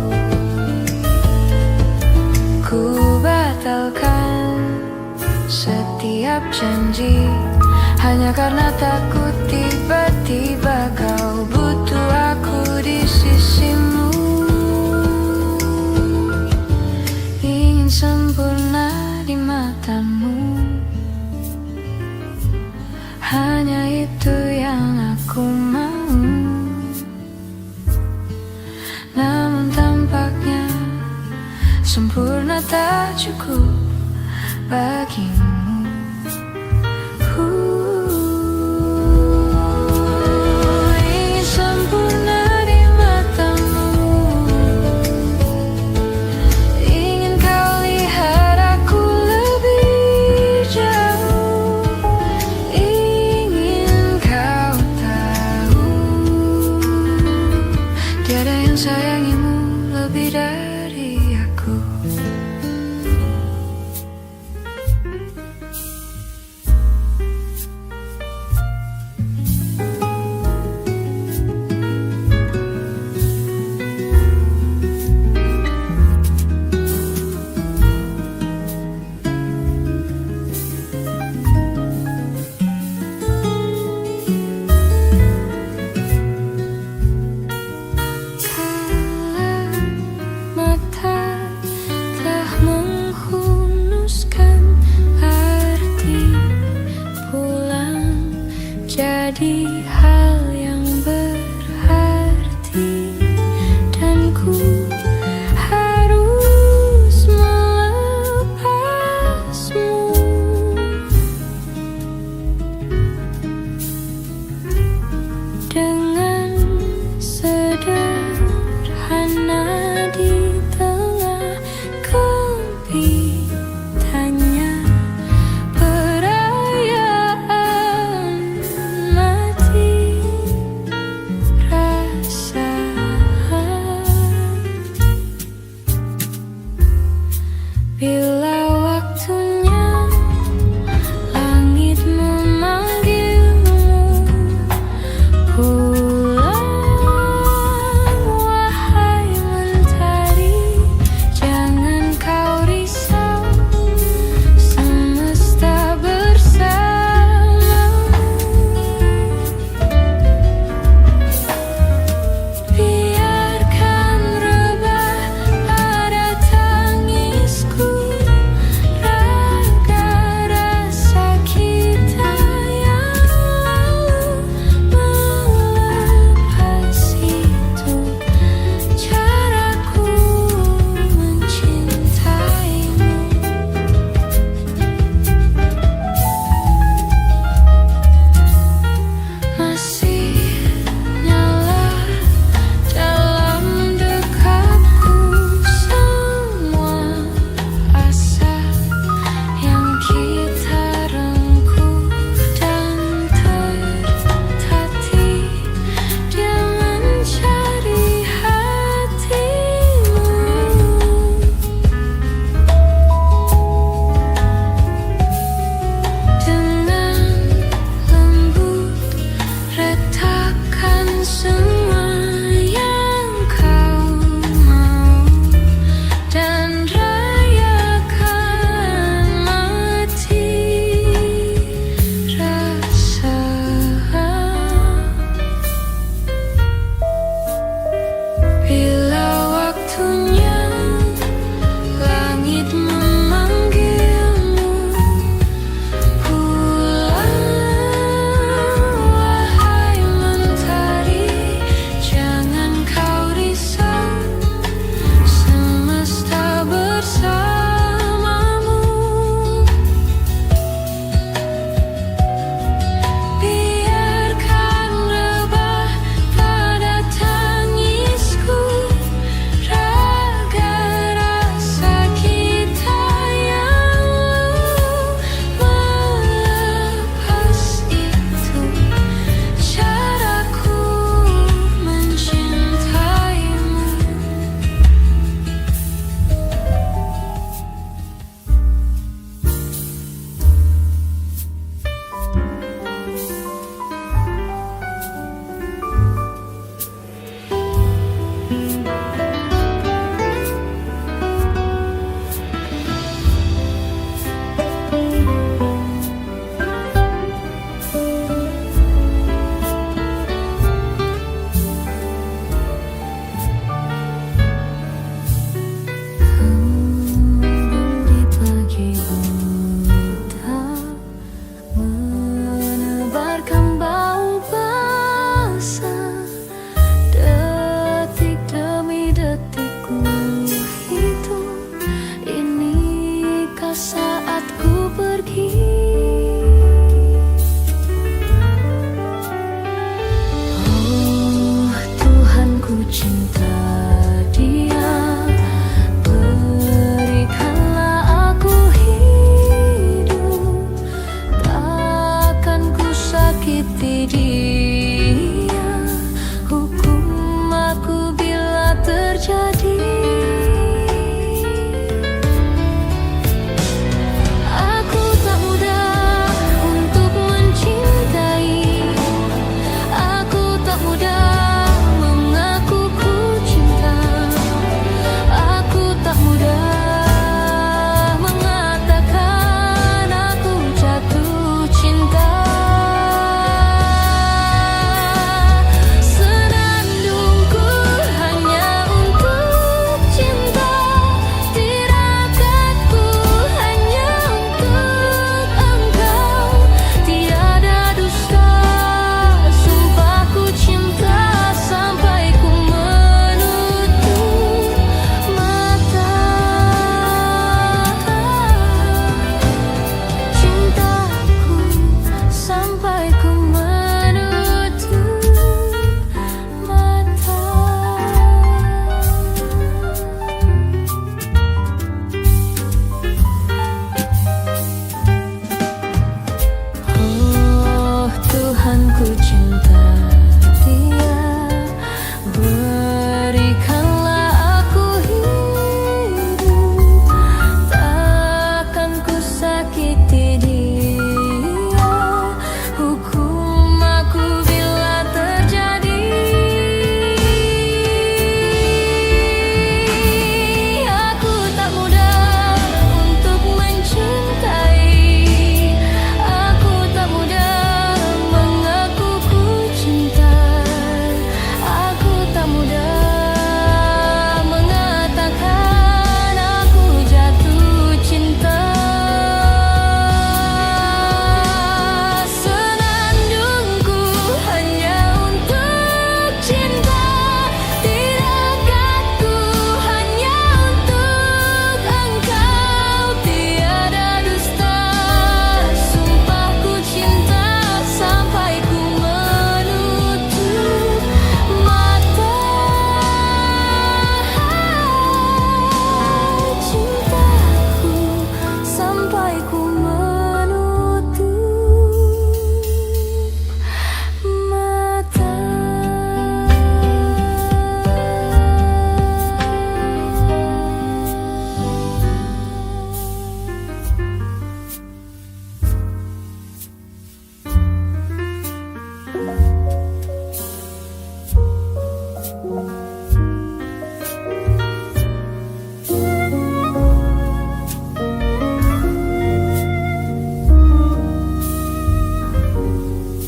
Ku batalkan setiap janji hanya karena takut tiba-tiba kau butuh aku di sisimu. Ingin sempurna di matamu, hanya itu yang aku mau. Namun tampaknya sempurna tak cukup bagimu. Ingin sempurna di matamu, ingin kau lihat aku lebih jauh, ingin kau tahu tiada yang sayangimu lebih dari aku. sakiti dia. Hukum aku bila terjadi. Aku tak mudah untuk mencintai. Aku tak mudah mengaku ku cinta. Aku tak mudah mengatakan aku jatuh cinta. Senandungku hanya untuk cinta, tirakatku hanya untuk engkau. Tiada dusta, sumpahku cinta sampai ku menutup mata. Cintaku sampai ku menutup mata. Oh Tuhan, ku cinta dia. Berikanlah aku hidup, takkan ku sakiti dia. Hukum aku bila terjadi. Aku tak mudah untuk mencintai. Aku tak mudah mengaku ku cinta. Aku tak mudah mengatakan aku jatuh cinta. Senandungku hanya untuk cinta, tirakatku hanya untuk engkau. Tiada dusta, sumpahku cinta sampai ku menutup mata. Cintaku sampai ku menutup mata.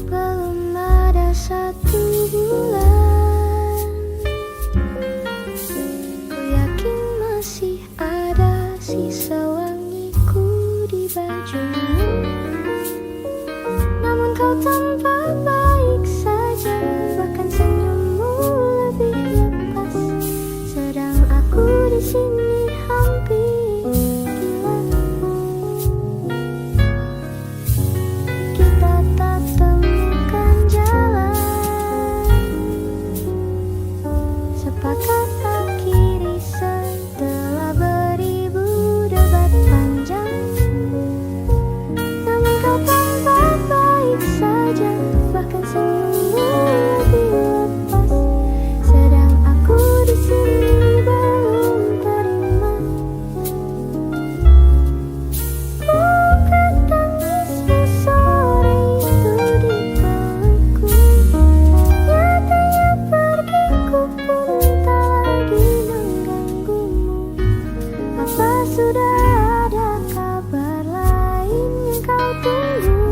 Belum ada 1 bulan, ku yakin masih ada sisa wangiku di bajumu. Namun kau tampak baik saja, bahkan senyummu lebih lepas. Sedang aku di sini hampir gila. Kita tak temukan jalan, sepakat akhiri setelah beribu debat panjang. Namun kau tampak baik saja, bahkan senyummu lebih lepas. Sedang aku di sini belum terima. Bukan tangismu sore itu di pelukku. Nyatanya pergiku pun tak lagi mengganggumu. Apa sudah ada kabar lain yang kau tunggu?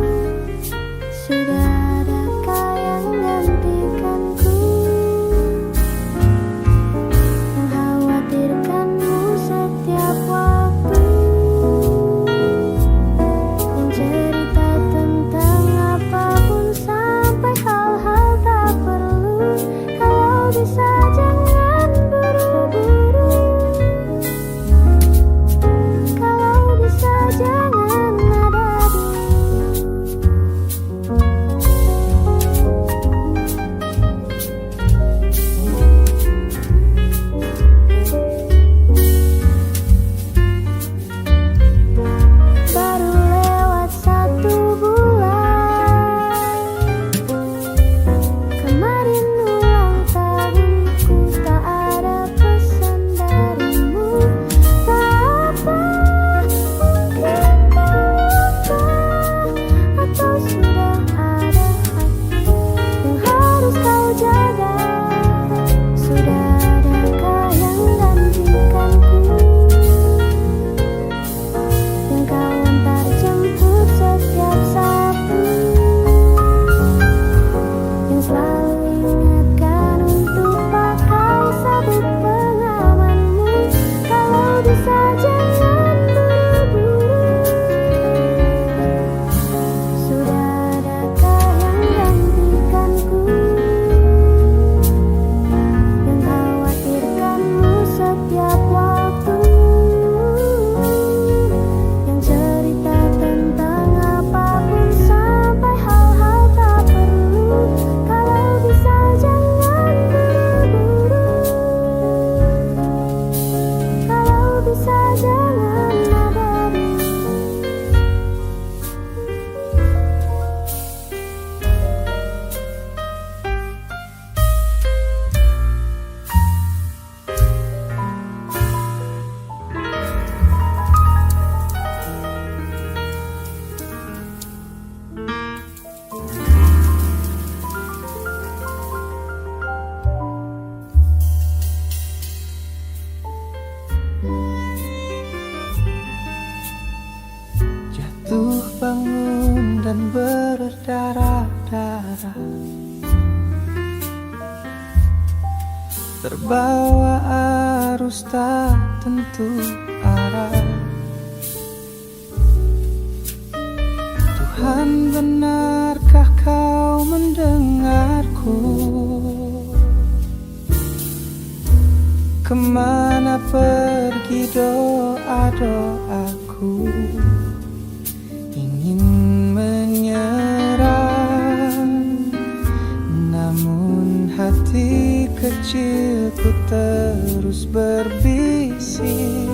dan berdarah-darah, terbawa arus tak tentu arah. Tuhan, benarkah kau mendengarku? Kemana pergi doa-doaku? Ingin menyerah, namun hati kecilku terus berbisik.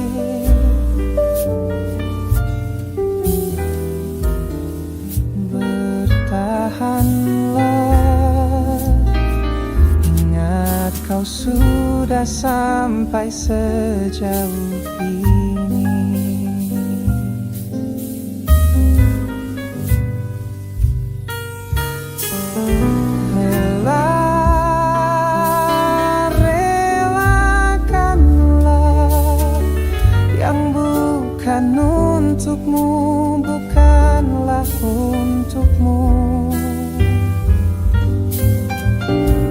Bertahanlah, ingat kau sudah sampai sejauh ini. Relakanlah yang bukan untukmu, bukanlah untukmu.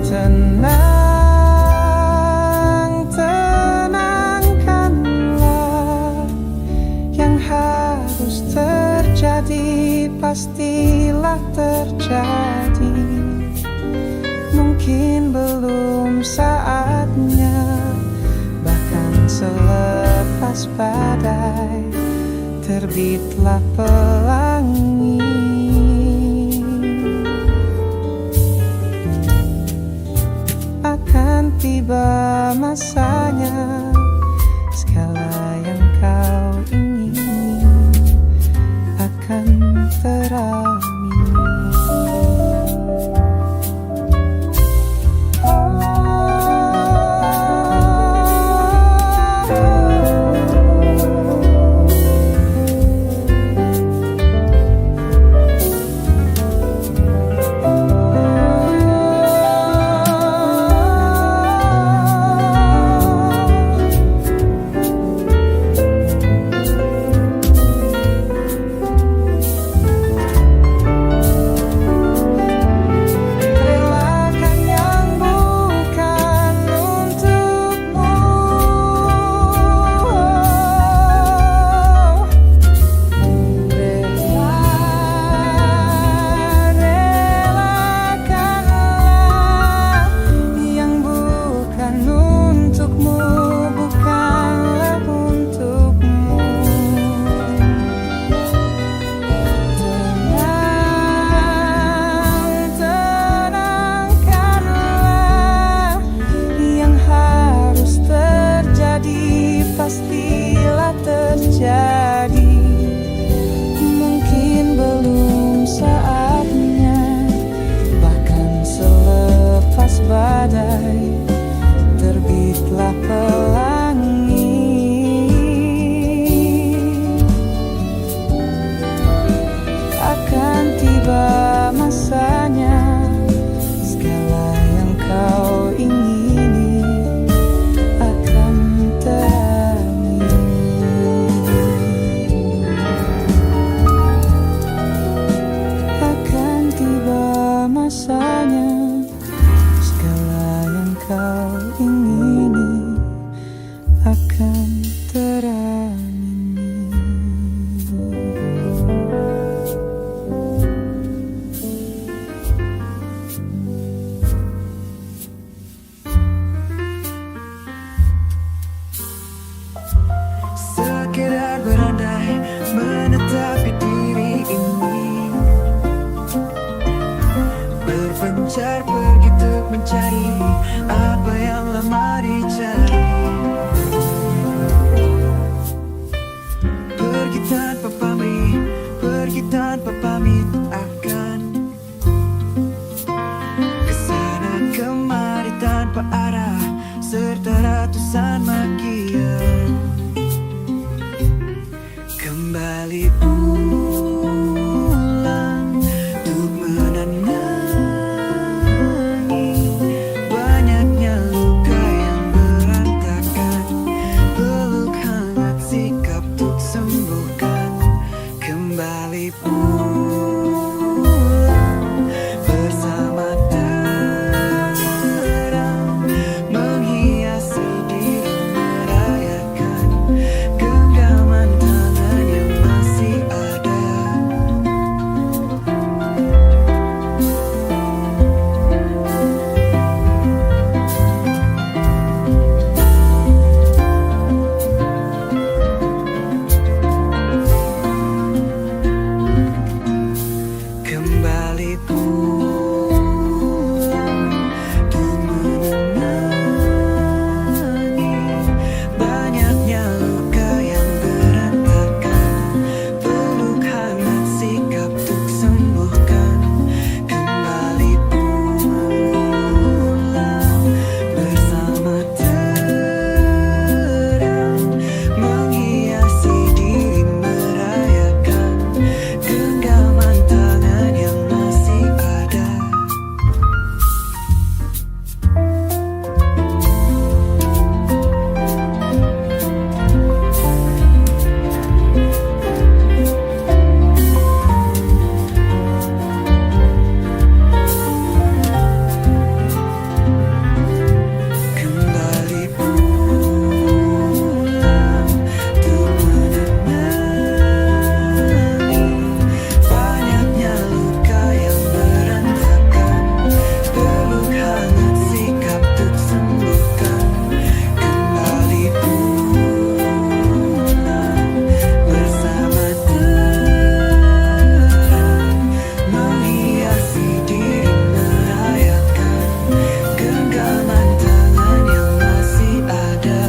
Tenang, tenangkanlah, yang harus terjadi pastilah terjadi. Mungkin belum saatnya, bahkan selepas badai terbitlah pelangi. Akan tiba masanya, segala yang kau ingini akan teramini. Pastilah terjadi. Mungkin belum saatnya, bahkan selepas badai terbitlah pelangi. Akan tiba masanya, segala yang kau ingini akan masanya, segala yang kau ingini akan teramini. Sekedar berandai menetapi diri ini, berpencar pergi untuk mencari apa yang lama dicari. Pergi tanpa pamit, pergi tanpa pamit akan kesana kemari tanpa arah, serta ratusan makian. Kembali pulang untuk menanam kembali pulang untuk menemani banyaknya luka yang berantakan, peluk hangat sikap untuk sembuhkan. Kembali pulang bersama terang menghiasi diri, merayakan genggaman tangan yang masih ada. Kembali pulang untuk menemani banyaknya luka yang berantakan, peluk hangat sikap untuk sembuhkan. Kembali pulang bersama terang menghiasi diri, merayakan genggaman tangan yang masih ada.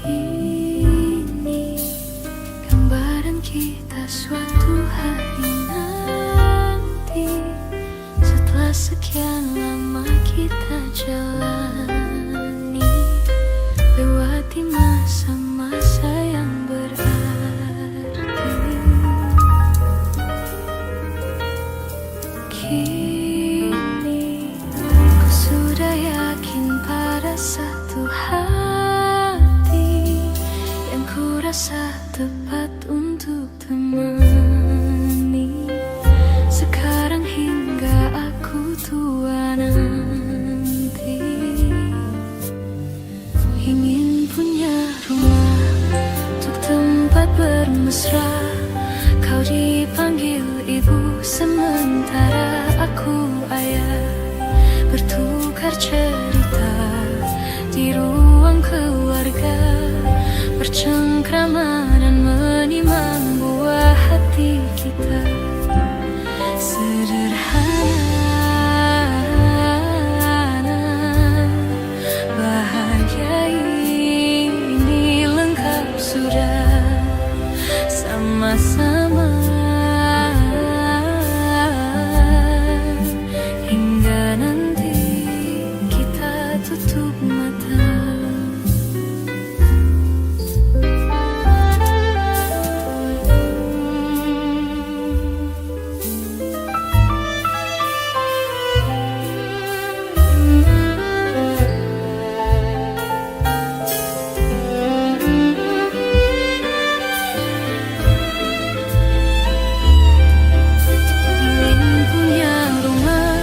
Ini gambaran kita suatu hari nanti, setelah sekian lama kita jalani, lewati masa-masa yang berarti. Kini ku sudah yakin pada satu hati yang ku rasa tepat untuk temani, sekarang hingga aku tua nanti. Ingin punya rumah untuk tempat bermesra, kau dipanggil ibu sementara aku ayah, bertukar cerita di ruang keluarga, bercengkrama dan menimang buah hati kita. Sederhana, bahagia ini lengkap sudah sama-sama, hingga nanti kita tutup mata. Ingin punya rumah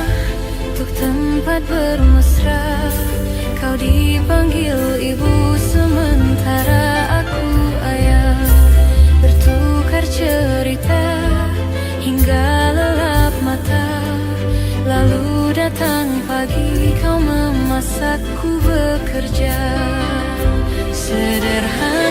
untuk tempat bermesra, kau dipanggil ibu sementara aku ayah, bertukar cerita hingga lelap mata. Lalu datang pagi, kau memasakku bekerja. Sederhana,